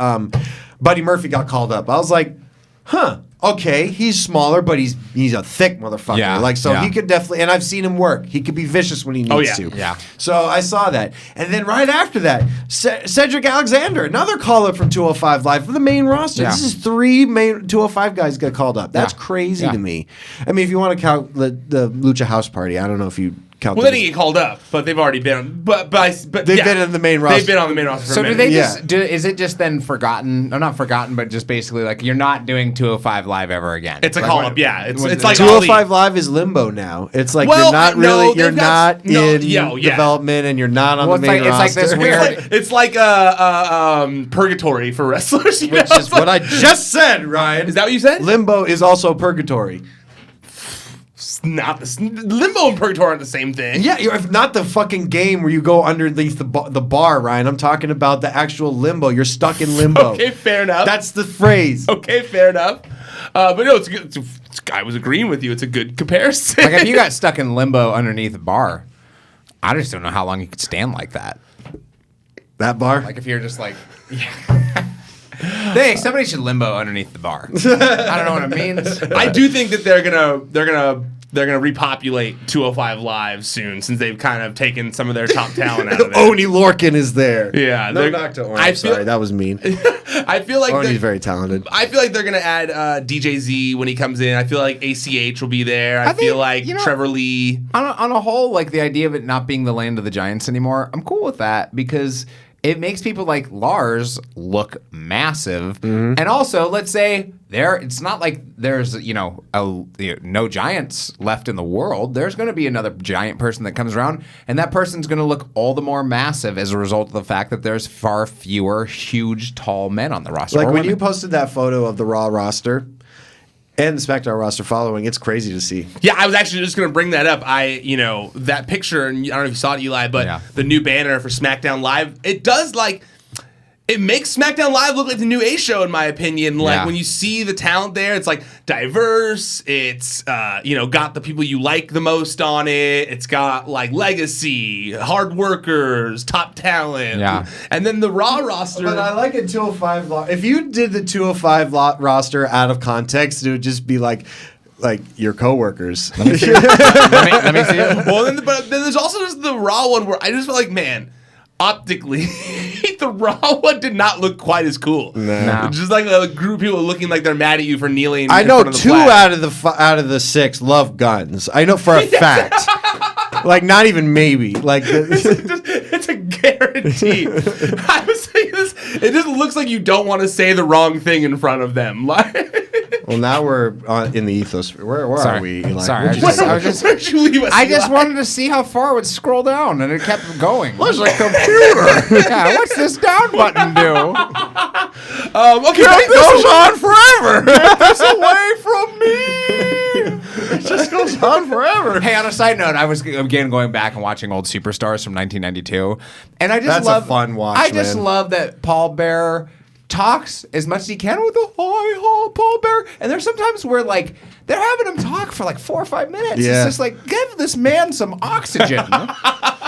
Buddy Murphy got called up, I was like, huh. Okay, he's smaller, but he's a thick motherfucker. Yeah, He could definitely, and I've seen him work. He could be vicious when he needs to. Yeah. So I saw that, and then right after that, Cedric Alexander, another call up from 205 Live for the main roster. Yeah. This is 3 main 205 guys got called up. That's Yeah. crazy Yeah. to me. I mean, if you want to count the Lucha House Party, I don't know if you count. Well, they didn't get called up, but they've already been. But They've been in the main roster. They've been on the main roster for So a do minute. they Yeah. is it just then forgotten? Or not forgotten, but just basically like you're not doing 205 Live ever again. It's a Like, call what- up, yeah. It's what- like 205 Live is limbo now. It's like Well, you're not no, really, they've you're got- not no, in yeah. development, and you're not on Well, the it's main like- roster. it's like this weird- It's like purgatory for wrestlers. Which is what I just said, Ryan. Is that what you said? Limbo is also purgatory. Not limbo and purgatory aren't the same thing. Yeah, if not the fucking game where you go underneath the bar, Ryan. I'm talking about the actual limbo. You're stuck in limbo. Okay, fair enough. That's the phrase. Okay, fair enough. But no, it's good. I was agreeing with you. It's a good comparison. Like if you got stuck in limbo underneath a bar, I just don't know how long you could stand like that. That bar? Like if you're just like, hey, somebody should limbo underneath the bar. I don't know what it means. I do think that they're gonna they're going to repopulate 205 Live soon since they've kind of taken some of their top talent out of it. Oni Lorcan is there. Yeah. No, Dr. Oni. Sorry, that was mean. I feel like Oni's very talented. I feel like they're going to add DJ Z when he comes in. I feel like ACH will be there. I feel like Trevor Lee. On a whole, like the idea of it not being the land of the giants anymore, I'm cool with that because it makes people like Lars look massive. Mm-hmm. And also, let's say it's not like there's, no giants left in the world. There's going to be another giant person that comes around, and that person's going to look all the more massive as a result of the fact that there's far fewer huge, tall men on the roster. Like when you posted that photo of the Raw roster and the SmackDown roster following, it's crazy to see. Yeah, I was actually just going to bring that up. That picture, and I don't know if you saw it, Eli, but the new banner for SmackDown Live, it does it makes SmackDown Live look like the new A show, in my opinion. Like when you see the talent there, it's like diverse. It's got the people you like the most on it. It's got like legacy, hard workers, top talent. Yeah. And then the Raw roster. But I like a 205. If you did the 205 roster out of context, it would just be like your coworkers. Let me see it. Well, then there's also just the Raw one where I just feel like, man, optically, the Raw one did not look quite as cool. No. Just like a group of people looking like they're mad at you for kneeling. I know in front of the 2 flag. out of the 6 love guns. I know for a fact. Like not even maybe. Like it's a guarantee. I was saying this. It just looks like you don't want to say the wrong thing in front of them. Well, now we're in the ethos. Where are we, Eli? Sorry, Where'd you leave us? I just wanted to see how far it would scroll down, and it kept going. What's a computer? Yeah, what's this down button do? Okay, it goes on forever. Get this away from me. It just goes on forever. Hey, on a side note, I was again going back and watching old Superstars from 1992, and I just That's a fun watch. I just love that Paul Bearer talks as much as he can with the hi Paul Bearer, and there's sometimes where like they're having him talk for like 4 or 5 minutes. Yeah. It's just like give this man some oxygen.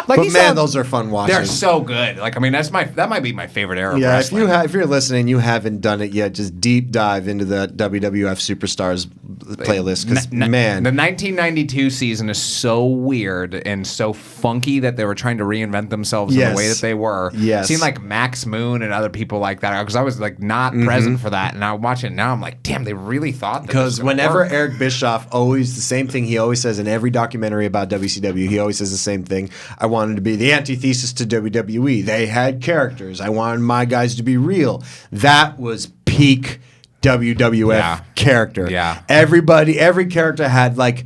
But man, those are fun watches. They're so good. Like I mean, that might be my favorite era. Yeah, of wrestling. if you're listening, you haven't done it yet. Just deep dive into the WWF Superstars playlist because man, the 1992 season is so weird and so funky that they were trying to reinvent themselves in the way that they were. Yes, seeing like Max Moon and other people like that because I was like not present for that, and I watch it now. I'm like, damn, they really thought. Because whenever Eric Bischoff always the same thing he always says in every documentary about WCW, he always says the same thing. I wanted to be the antithesis to WWE. They had characters. I wanted my guys to be real. That was peak WWF character. Yeah. Every character had like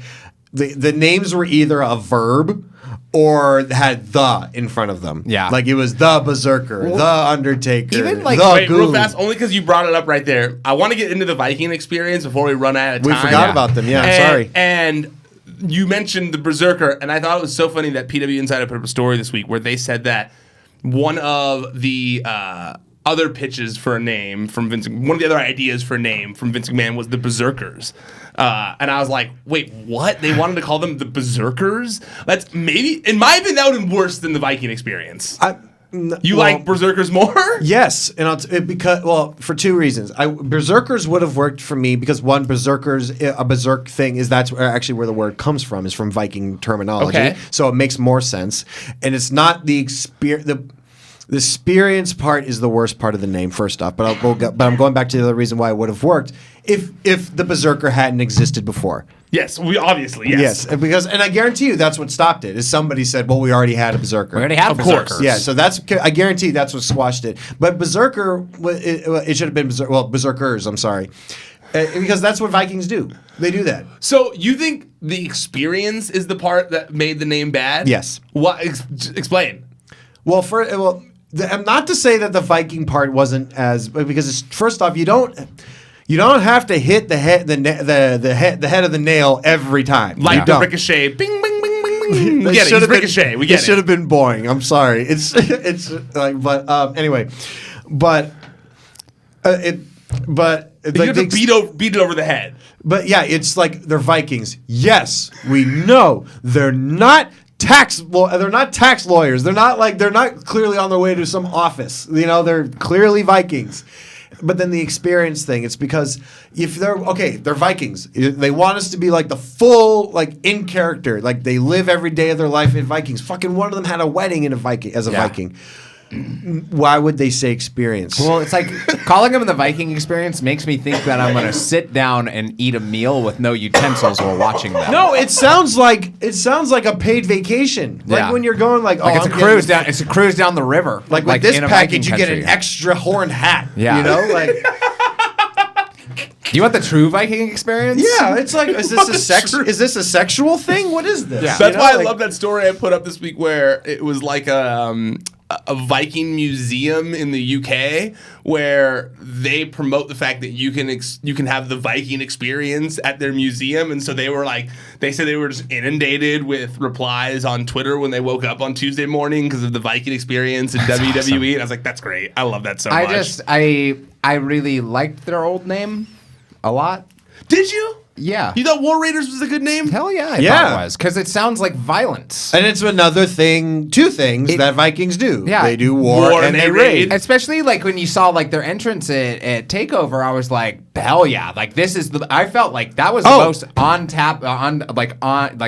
the names were either a verb or had the in front of them. Yeah. Like it was the Berserker, the Undertaker, even like the Wait, Goon. real fast, only because you brought it up right there. I want to get into the Viking Experience before we run out of time. We forgot about them. Yeah, I'm sorry. And you mentioned the Berserker, and I thought it was so funny that PW Insider put up a story this week where they said that one of the other pitches for a name from Vince, one of the other ideas for a name from Vince McMahon was the Berserkers. And I was like, wait, what? They wanted to call them the Berserkers? That's maybe, in my opinion, that would have been worse than the Viking Experience. You like Berserkers more? Yes, and for 2 reasons. Berserkers would have worked for me because one, a berserk thing is that's actually where the word comes from, is from Viking terminology. Okay. So it makes more sense, and it's not the experience. The experience part is the worst part of the name, first off. But I'm going back to the other reason why it would have worked if the Berserker hadn't existed before. Yes, obviously, yes. Yes, and I guarantee you that's what stopped it. Is somebody said, "Well, we already had a Berserker." We already have Berserkers. Yeah, so I guarantee that's what squashed it. But Berserker, it should have been Berserkers. I'm sorry, because that's what Vikings do. They do that. So you think the experience is the part that made the name bad? Yes. What? Explain. Well, not to say that the Viking part wasn't as, because first off, you don't have to hit the head of the nail every time. Like the ricochet, bing, bing, bing, bing, bing. We get it. It's ricochet. We get it. It should have been boring. I'm sorry. It's like, but anyway, but you have to beat it over the head. But yeah, it's like they're Vikings. Yes, we know they're not tax lawyers. They're not clearly on their way to some office. They're clearly Vikings. But then the experience thing, it's because if they're Vikings. They want us to be like the full, like in character, like they live every day of their life in Vikings. Fucking one of them had a wedding in a Viking as a Viking. Why would they say experience? Well, it's like calling them the Viking Experience makes me think that I'm going to sit down and eat a meal with no utensils while watching them. No, it sounds like a paid vacation. Like when you're going like it's a cruise down. It's a cruise down the river. Like with this package, you get an extra horn hat. Yeah, you know, like. Do you want the true Viking Experience? Yeah, it's like, is this a sexual thing? What is this? Yeah. That's why I love that story I put up this week where it was like a Viking museum in the UK where they promote the fact that you can have the Viking Experience at their museum, and so they said they were just inundated with replies on Twitter when they woke up on Tuesday morning because of the Viking Experience and WWE. Awesome. And I was like, that's great. I love that so much. I really liked their old name a lot. Did you? Yeah. You thought War Raiders was a good name? Hell yeah, I thought it was. Because it sounds like violence. And it's another thing, two things that Vikings do. Yeah. They do war and they raid. Especially like when you saw like their entrance at TakeOver, I was like, hell yeah. Like this is I felt like that was the most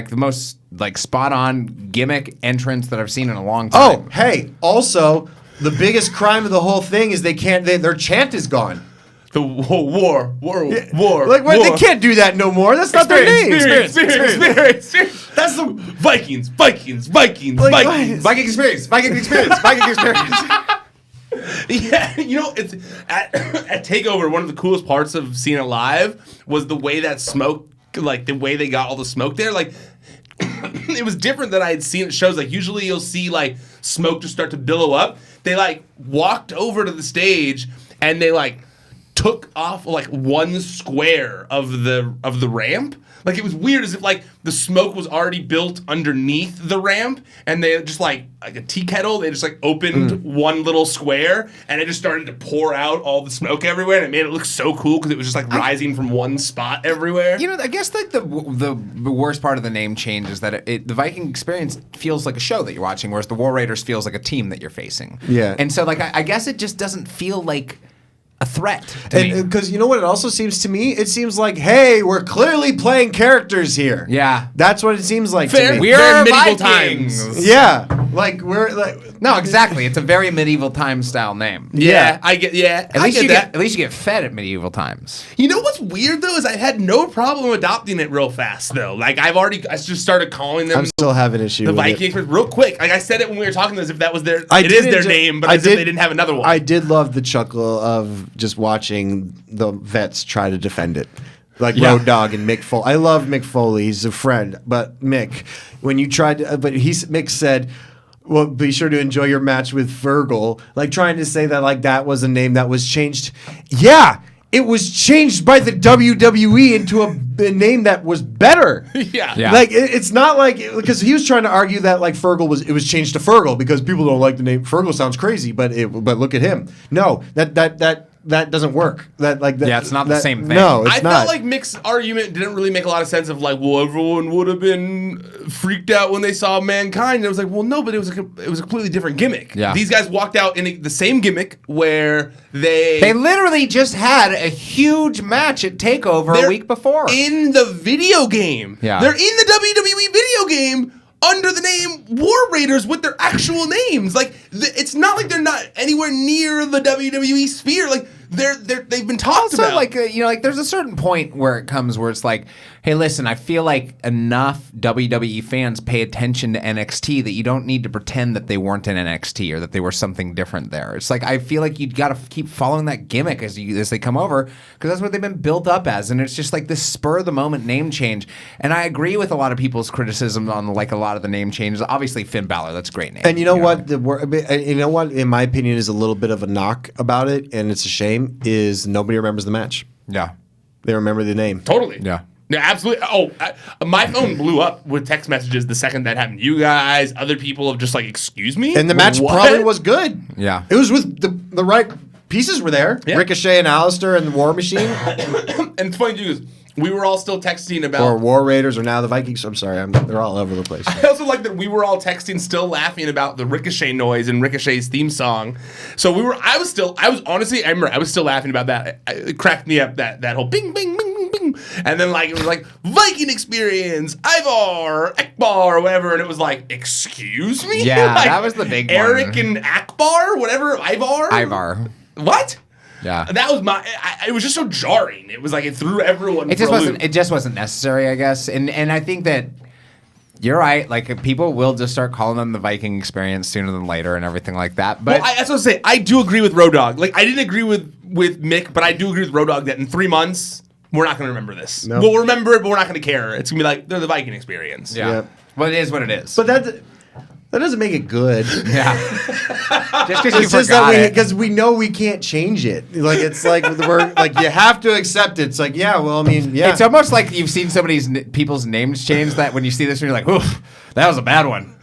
the most like spot on gimmick entrance that I've seen in a long time. Oh, hey, also, the biggest crime of the whole thing is their chant is gone. The war. Like, they can't do that no more. That's not their name. Experience. That's the Vikings. Viking Experience. Yeah, it's at TakeOver. One of the coolest parts of seeing it live was the way that smoke, like the way they got all the smoke there. Like, it was different than I had seen at shows. Like, usually you'll see like smoke just start to billow up. They like walked over to the stage and they like took off like one square of the ramp. Like, it was weird, as if like the smoke was already built underneath the ramp, and they just like a tea kettle, they just like opened one little square, and it just started to pour out all the smoke everywhere, and it made it look so cool because it was just like rising from one spot everywhere. I guess like the worst part of the name change is that the Viking Experience feels like a show that you're watching, whereas the War Raiders feels like a team that you're facing. Yeah, and so like I guess it just doesn't feel like a threat to me. Because you know what it also seems to me? It seems like, hey, we're clearly playing characters here. Yeah. That's what it seems like to me. We're medieval Vikings. times. Yeah. Like, we're like... No, exactly. It's a very medieval time style name. Yeah. I get that. At least you get fed at medieval times. You know what's weird, though, is I had no problem adopting it real fast, though. Like, I just started calling them... I'm still having issues with Vikings real quick. Like, I said it when we were talking as if that was their... It is their name, but as if they didn't have another one. I did love the chuckle of just watching the vets try to defend it. Like Road Dogg and Mick Foley. I love Mick Foley. He's a friend. But Mick, when you tried to... Mick said... Well, be sure to enjoy your match with Fergal. Like, trying to say that like that was a name that was changed. Yeah, it was changed by the WWE into a name that was better. Yeah. Like, it's not like, because he was trying to argue that like Fergal was changed to Fergal because people don't like the name. Fergal sounds crazy, but look at him. No, that doesn't work. It's not the same thing. No, it's not. I felt like Mick's argument didn't really make a lot of sense of like, well, everyone would have been freaked out when they saw Mankind. And it was like, well, no, but it was a completely different gimmick. Yeah. These guys walked out in the same gimmick where they literally just had a huge match at TakeOver a week before. In the video game. Yeah. They're in the WWE video game under the name War Raiders with their actual names. Like, it's not like they're not anywhere near the WWE sphere. Like, they've been talked about. Also, like there's a certain point where it comes where it's like, hey, listen, I feel like enough WWE fans pay attention to NXT that you don't need to pretend that they weren't in NXT or that they were something different there. It's like, I feel like you got to keep following that gimmick as they come over, because that's what they've been built up as, and it's just like this spur of the moment name change. And I agree with a lot of people's criticism on like a lot of the name changes. Obviously, Finn Balor, that's a great name. And you know what? In my opinion, is a little bit of a knock about it, and it's a shame. Is nobody remembers the match. Yeah. They remember the name. Totally. Yeah. Yeah, absolutely. Oh, my phone blew up with text messages the second that happened. You guys, other people have just like, excuse me? And the match probably was good. Yeah. It was with the right pieces were there. Yeah. Ricochet and Alistair and the War Machine. And it's funny, too, because we were all still texting about... Or War Raiders, or now the Vikings. I'm sorry, they're all over the place. I also like that we were all texting, still laughing about the Ricochet noise and Ricochet's theme song. So I was still laughing about that. It cracked me up, that whole bing, bing, bing, bing, bing. And then like it was like Viking Experience, Ivar, Akbar, or whatever, and it was like, excuse me? Yeah, like, that was the big Eric one. and Akbar, whatever, Ivar. What? Yeah, that was it was just so jarring. It was like it threw everyone. It just wasn't necessary, I guess. And I think that you're right. Like, people will just start calling them the Viking Experience sooner than later and everything like that. But that's what I say. I do agree with Road Dogg. Like, I didn't agree with Mick, but I do agree with Road Dogg that in 3 months we're not going to remember this. No. We'll remember it, but we're not going to care. It's going to be like they're the Viking Experience. Yeah. Well, it is what it is. But that doesn't make it good. Yeah. Just because you forgot it. Because we know we can't change it. Like, it's like we're like, you have to accept it. It's like, yeah, well, I mean, yeah. It's almost like you've seen some of these people's names change, that when you see this and you're like, oof, that was a bad one.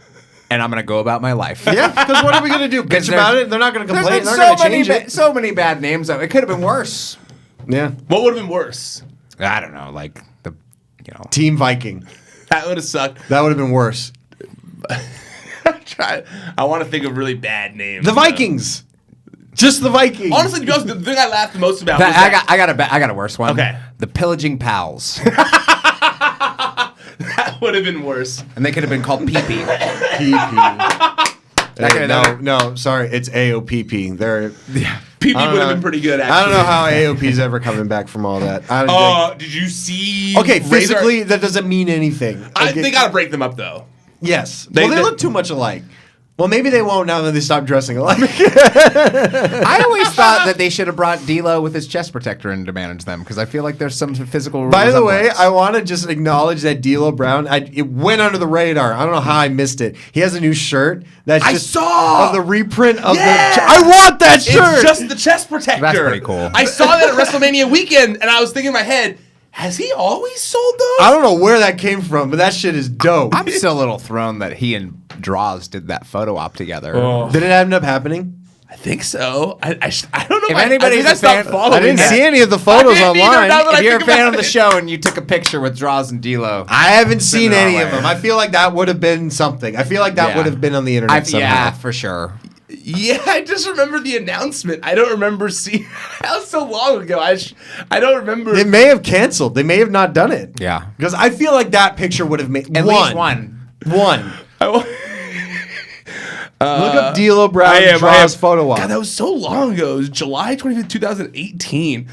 And I'm going to go about my life. Yeah, because what are we going to do? Bitch about it? They're not going to complain. They're There's not going to change it. so many bad names, though. It could have been worse. Yeah. What would have been worse? I don't know. Like, Team Viking. That would have sucked. That would have been worse. I want to think of really bad names. The Vikings. Just the Vikings. Honestly, to be honest, the thing I laughed the most about I got a worse one. Okay. The Pillaging Pals. That would have been worse. And they could have been called PP. No, sorry. It's AOPP. They're... Yeah. PP would have been pretty good, actually. I don't know how AOP's ever coming back from all that. Did you see... Okay, physically, that doesn't mean anything. They got to break them up, though. Yes. They look too much alike. Well, maybe they won't now that they stop dressing alike. I always thought that they should have brought D'Lo with his chest protector in to manage them, because I feel like there's some physical. By the way, I want to just acknowledge that D'Lo Brown. It went under the radar. I don't know how I missed it. He has a new shirt that's of the reprint of the. I want that shirt. It's just the chest protector. That's pretty cool. I saw that at WrestleMania weekend, and I was thinking in my head, has he always sold those? I don't know where that came from, but that shit is dope. I'm still a little thrown that he and Draws did that photo op together. Oh. Did it end up happening? I think so. I don't know. If anybody's a fan, I didn't see any of the photos online. If you're a fan of the show and you took a picture with Draws and D'Lo, I haven't seen any of them. I feel like that would have been something. I feel like that would have been on the internet somehow. Yeah, for sure. Yeah, I just remember the announcement. I don't remember seeing. That was so long ago. I don't remember. They may have canceled. They may have not done it. Yeah, because I feel like that picture would have made at least one. Look up D'Lo Brown Draws photo op. God, that was so long ago. It was July 25th, 2018.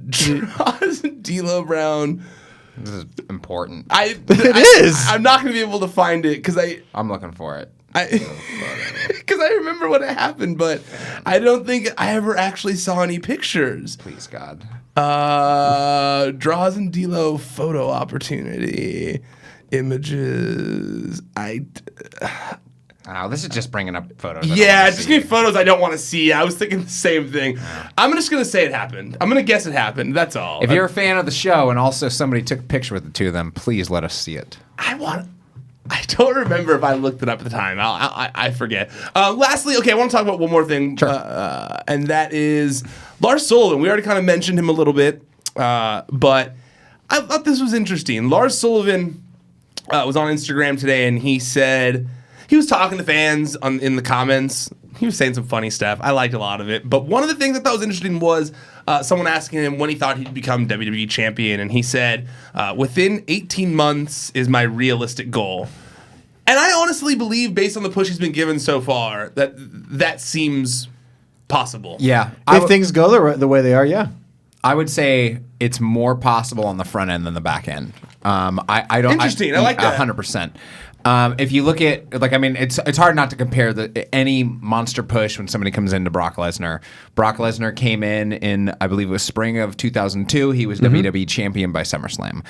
Draws and D'Lo Brown. This is important. It is. I'm not going to be able to find it because I'm looking for it. Because I remember when it happened, but I don't think I ever actually saw any pictures. Please, God. Draws and D'Lo photo opportunity. Images. Oh, this is just bringing up photos. Yeah, just give me photos I don't want to see. I was thinking the same thing. I'm just going to say it happened. I'm going to guess it happened. That's all. If you're a fan of the show and also somebody took a picture with the two of them, please let us see it. I don't remember if I looked it up at the time. I forget. Lastly, okay, I want to talk about one more thing, sure. And that is Lars Sullivan. We already kind of mentioned him a little bit, but I thought this was interesting. Lars Sullivan was on Instagram today, and he said he was talking to fans in the comments. He was saying some funny stuff. I liked a lot of it. But one of the things I thought was interesting was someone asking him when he thought he'd become WWE champion. And he said, within 18 months is my realistic goal. And I honestly believe, based on the push he's been given so far, that seems possible. Yeah. If things go the way they are, yeah. I would say it's more possible on the front end than the back end. I don't. Interesting. I like that. 100%. If you look at, it's hard not to compare any monster push when somebody comes into Brock Lesnar. Brock Lesnar came in I believe it was spring of 2002. He was WWE champion by SummerSlam.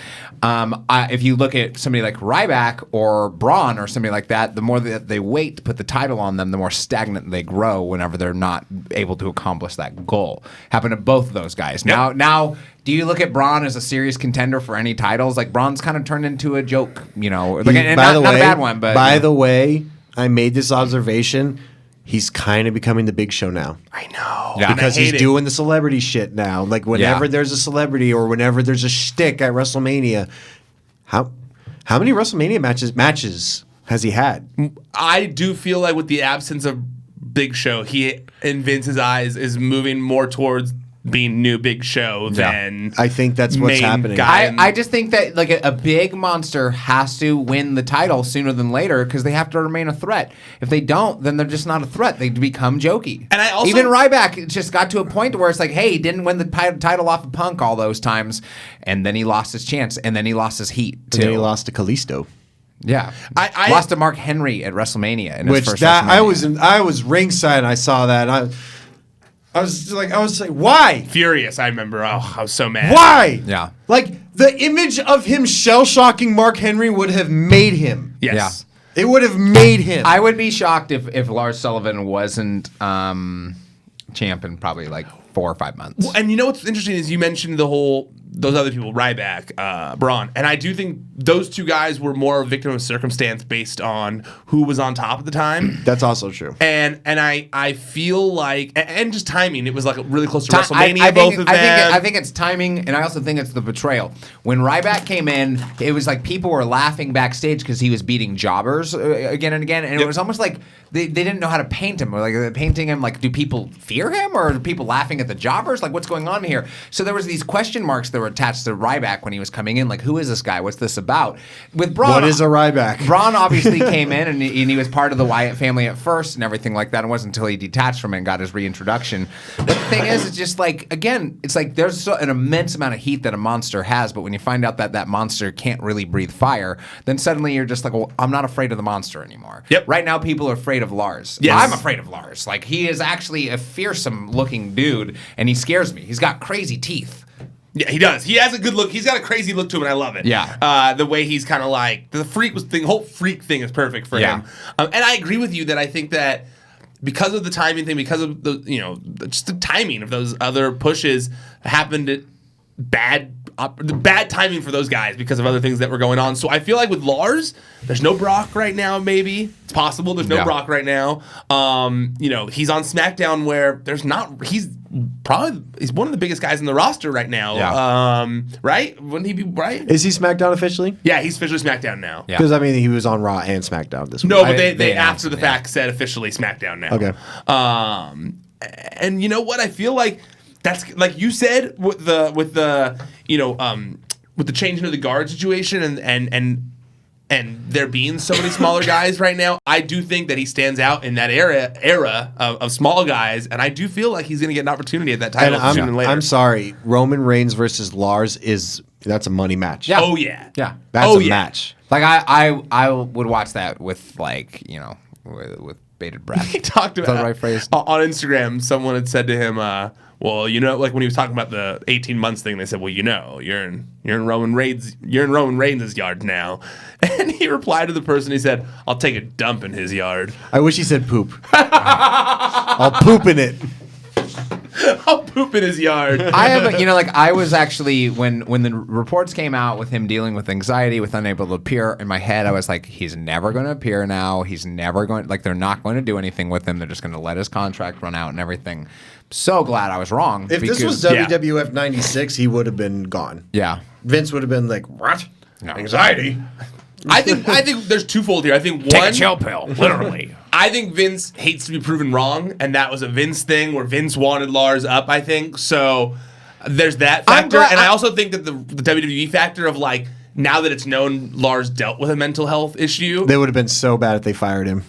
If you look at somebody like Ryback or Braun or somebody like that, the more that they wait to put the title on them, the more stagnant they grow whenever they're not able to accomplish that goal. Happened to both of those guys. Yep. Now, do you look at Braun as a serious contender for any titles? Like, Braun's kind of turned into a joke, and not a bad one. But by the way, I made this observation. he's kind of becoming the Big Show now. I know. Yeah. Because he's doing the celebrity shit now. Like whenever there's a celebrity or whenever there's a shtick at WrestleMania, how many WrestleMania matches has he had? I do feel like with the absence of Big Show, he in Vince's eyes is moving more towards being new Big Show than I think that's what's happening. I just think that like a big monster has to win the title sooner than later because they have to remain a threat. If they don't, then they're just not a threat. They become jokey. And I also even Ryback just got to a point where it's like, hey, he didn't win the title off of Punk all those times, and then he lost his chance, and then he lost his heat too. And then he lost to Kalisto. Yeah, I lost to Mark Henry at WrestleMania in his first WrestleMania. I was ringside and I saw that. And I was like, why? Furious, I remember. Oh, I was so mad. Why? Yeah. Like, the image of him shell-shocking Mark Henry would have made him. Yes. Yeah. It would have made him. I would be shocked if Lars Sullivan wasn't champ in probably like 4 or 5 months. Well, and you know what's interesting is you mentioned those other people, Ryback, Braun, and I do think those two guys were more a victim of circumstance based on who was on top at the time. That's also true. And I feel like, and just timing, it was like really close to WrestleMania, both of them. I think it's timing, and I also think it's the betrayal. When Ryback came in, it was like people were laughing backstage because he was beating jobbers again and again, and it was almost like they didn't know how to paint him. Or like they're painting him like, do people fear him, or are people laughing at the jobbers? Like, what's going on here? So there was these question marks that were attached to Ryback when he was coming in. Like, who is this guy? What's this about? With Braun, what is a Ryback? Braun obviously came in and he was part of the Wyatt family at first and everything like that. It wasn't until he detached from it and got his reintroduction. But the thing is, it's just like, again, it's like there's an immense amount of heat that a monster has, but when you find out that that monster can't really breathe fire, then suddenly you're just like, well, I'm not afraid of the monster anymore. Yep. Right now, people are afraid of Lars. Yes. I'm afraid of Lars. Like, he is actually a fearsome looking dude, and he scares me. He's got crazy teeth. Yeah, he does. He has a good look. He's got a crazy look to him, and I love it. Yeah. The way he's kind of like the whole freak thing is perfect for him. And I agree with you that I think that because of the timing thing, because of just the timing of those other pushes happened at bad timing for those guys because of other things that were going on. So I feel like with Lars, there's no Brock right now. Maybe it's possible there's no Brock right now. He's on SmackDown where there's not. He's one of the biggest guys in the roster right now. Yeah. Right? Wouldn't he be right? Is he SmackDown officially? Yeah, he's officially SmackDown now. Because I mean, he was on Raw and SmackDown this week. No, but they after the fact said officially SmackDown now. Okay. And you know what? I feel like that's like you said with the changing of the guard situation and there being so many smaller guys right now. I do think that he stands out in that era of small guys, and I do feel like he's going to get an opportunity at that title sooner than later. I'm sorry, Roman Reigns versus Lars that's a money match. Yeah. Oh yeah. Yeah. That's a match. Like, I would watch that with, like, with bated breath. He talked about Is that the right phrase? On Instagram. Someone had said to him, well, like when he was talking about the 18 months thing, they said, well, you're in Roman Reigns' yard now. And he replied to the person, he said, I'll take a dump in his yard. I wish he said poop. I'll poop in it. I'll poop in his yard. I was actually, when the reports came out with him dealing with anxiety, with unable to appear, in my head, I was like, he's never going to appear now. He's never going, like, they're not going to do anything with him. They're just going to let his contract run out and everything. So glad I was wrong. If this was WWF 96, he would have been gone. Yeah. Vince would have been like, what? No. Anxiety? I think there's twofold here. I think Take one, a chill pill, literally. I think Vince hates to be proven wrong, and that was a Vince thing where Vince wanted Lars up, I think. So there's that factor. And I also think that the WWE factor of, like, now that it's known Lars dealt with a mental health issue. They would have been so bad if they fired him.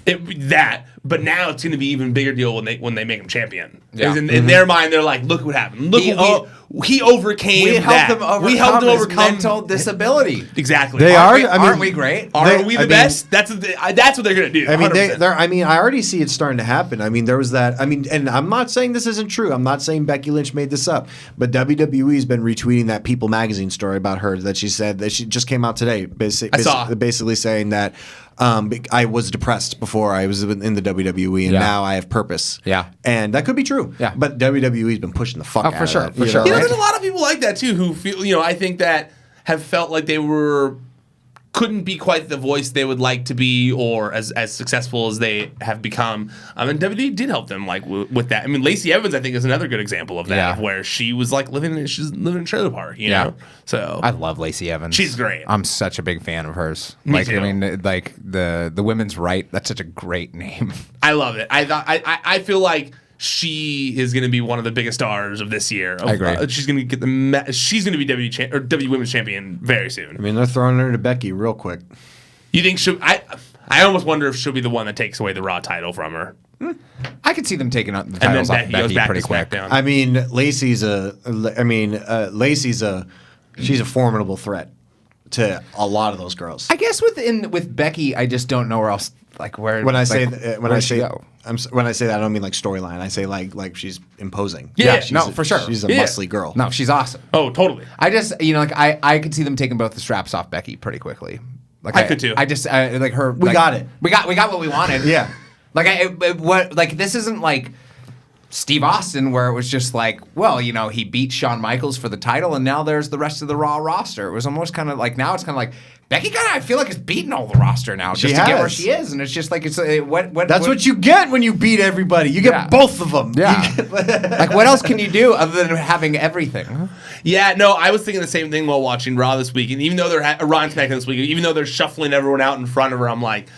But now it's going to be even bigger deal when they make him champion. Yeah. In their mind, they're like, look what happened. Look he overcame that. We helped him overcome mental disability. Exactly. They Aren't we great? Aren't we the best? That's what they're going to do. I mean, I already see it starting to happen. I mean, there was that. I mean, and I'm not saying this isn't true. I'm not saying Becky Lynch made this up, but WWE's been retweeting that People magazine story about her that she said that she just came out today, basically saying that I was depressed before I was in the WWE, and now I have purpose. Yeah, and that could be true. Yeah, but WWE's been pushing the fuck out for sure. of that. For sure. There's a lot of people like that too who feel, I think that have felt like they were couldn't be quite the voice they would like to be, or as successful as they have become. And WWE did help them with that. I mean, Lacey Evans, I think, is another good example of that, where she was living in a trailer park, you know. So I love Lacey Evans. She's great. I'm such a big fan of hers. Me too. I mean, the women's right. That's such a great name. I love it. I feel like she is going to be one of the biggest stars of this year. I agree. She's going to get she's going to be WWE Women's Champion very soon. I mean, they're throwing her to Becky real quick. You think she'll? I almost wonder if she'll be the one that takes away the Raw title from her. I could see them taking the titles off Becky pretty quick. SmackDown. I mean, Lacey's she's a formidable threat to a lot of those girls. I guess with Becky, I just don't know where else. When I say that, I don't mean storyline. I say like she's imposing. Yeah, for sure. She's a muscly girl. No, she's awesome. Oh, totally. I just I could see them taking both the straps off Becky pretty quickly. I could too. I just like her. We got it. We got what we wanted. Yeah. This isn't like Steve Austin, where it was just he beat Shawn Michaels for the title, and now there's the rest of the Raw roster. It was almost kind of now it's kind of Becky I feel like is beating all the roster now just to get where she is, and it's just what you get when you beat everybody. You get both of them. Yeah. What else can you do other than having everything? Yeah, no, I was thinking the same thing while watching Raw this week, and even though they're Raw and SmackDown this week, even though they're shuffling everyone out in front of her, I'm like,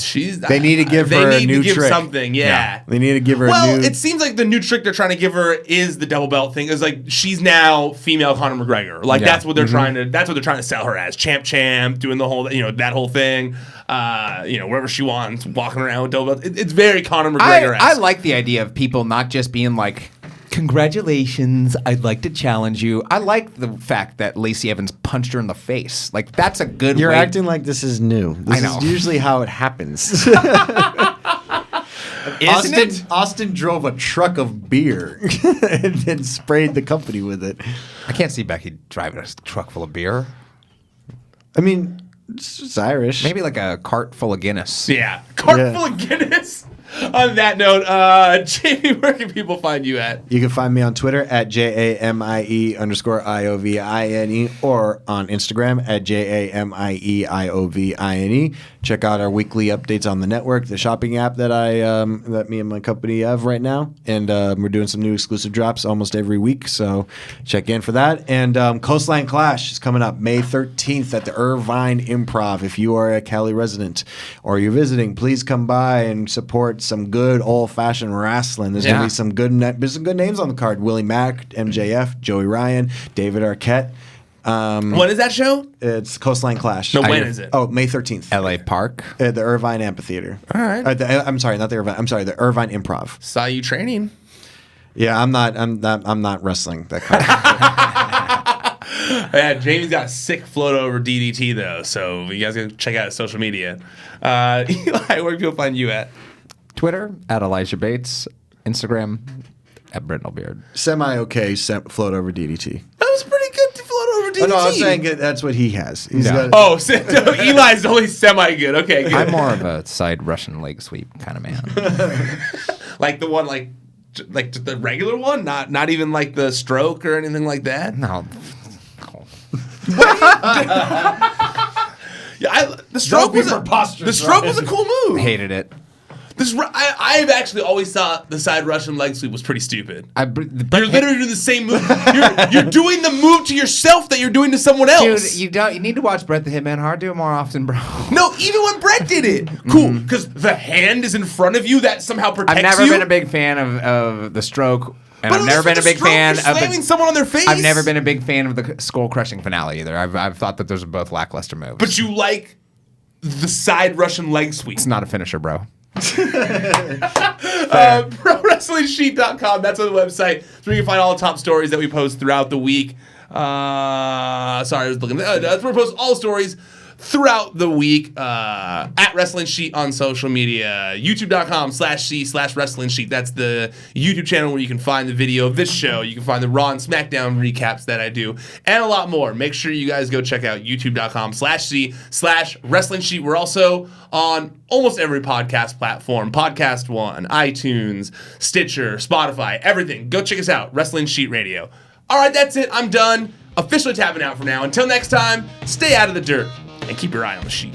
they need to give her a new trick. Something, yeah. They need to give her a new... Well, it seems like the new trick they're trying to give her is the double belt thing. Is she's now female Conor McGregor. That's what they're trying to. That's what they're trying to sell her as. Champ, doing the whole, that whole thing. Wherever she wants, walking around with double belt. It's very Conor McGregor. I like the idea of people not just being congratulations, I'd like to challenge you. I like the fact that Lacey Evans punched her in the face. That's a good You're way. acting like this is new. This I know. is usually how it happens. Isn't it? Austin drove a truck of beer and then sprayed the company with it. I can't see Becky driving a truck full of beer. I mean, it's Irish. Maybe a cart full of Guinness. Yeah, full of Guinness. On that note, Jamie, where can people find you at? You can find me on Twitter at JAMIE_IOVINE or on Instagram at JAMIEIOVINE. Check out our weekly updates on the network, the shopping app that that me and my company have right now. And we're doing some new exclusive drops almost every week, so check in for that. And Coastline Clash is coming up May 13th at the Irvine Improv. If you are a Cali resident or you're visiting, please come by and support some good old-fashioned wrestling. There's going to be some good names on the card. Willie Mack, MJF, Joey Ryan, David Arquette. When is that show? It's Coastline Clash. No, when is it? Oh, May 13th. LA Park. At the Irvine Amphitheater. All right. I'm sorry, not the Irvine. I'm sorry, the Irvine Improv. Saw you training. Yeah, I'm not wrestling that kind of Yeah, Jamie's got a sick float over DDT though, so you guys gotta check out his social media. Eli, where can people find you at? Twitter at Elijah Bates. Instagram at Brindlebeard. Semi-okay float over DDT. That was pretty good to float over DDT. Oh, no, I was saying that's what he has. Eli's only semi-good. Okay, good. I'm more of a side Russian leg sweep kind of man. Like the one, like the regular one? Not even like the stroke or anything like that? No. The stroke was a cool move. Hated it. I've actually always thought the side Russian leg sweep was pretty stupid. You're literally doing the same move. You're doing the move to yourself that you're doing to someone else. Dude, you need to watch Bret the Hitman Hart do it more often, bro. No, even when Bret did it. Cool, because the hand is in front of you that somehow protects you. I've never been a big fan of the stroke. And I've never been a big fan of slamming someone on their face. I've never been a big fan of the skull crushing finale either. I've thought that those are both lackluster moves. But you like the side Russian leg sweep. It's not a finisher, bro. ProWrestlingSheet.com. That's on the website. It's where you can find all the top stories that we post throughout the week. That's where we post all stories throughout the week at Wrestling Sheet on social media. YouTube.com/C/Wrestling Sheet. That's the YouTube channel where you can find the video of this show. You can find the Raw and SmackDown recaps that I do, and a lot more. Make sure you guys go check out YouTube.com/C/Wrestling Sheet. We're also on almost every podcast platform: Podcast One, iTunes, Stitcher, Spotify, everything. Go check us out. Wrestling Sheet Radio. All right, that's it. I'm done. Officially tapping out for now. Until next time, stay out of the dirt. and keep your eye on the sheet.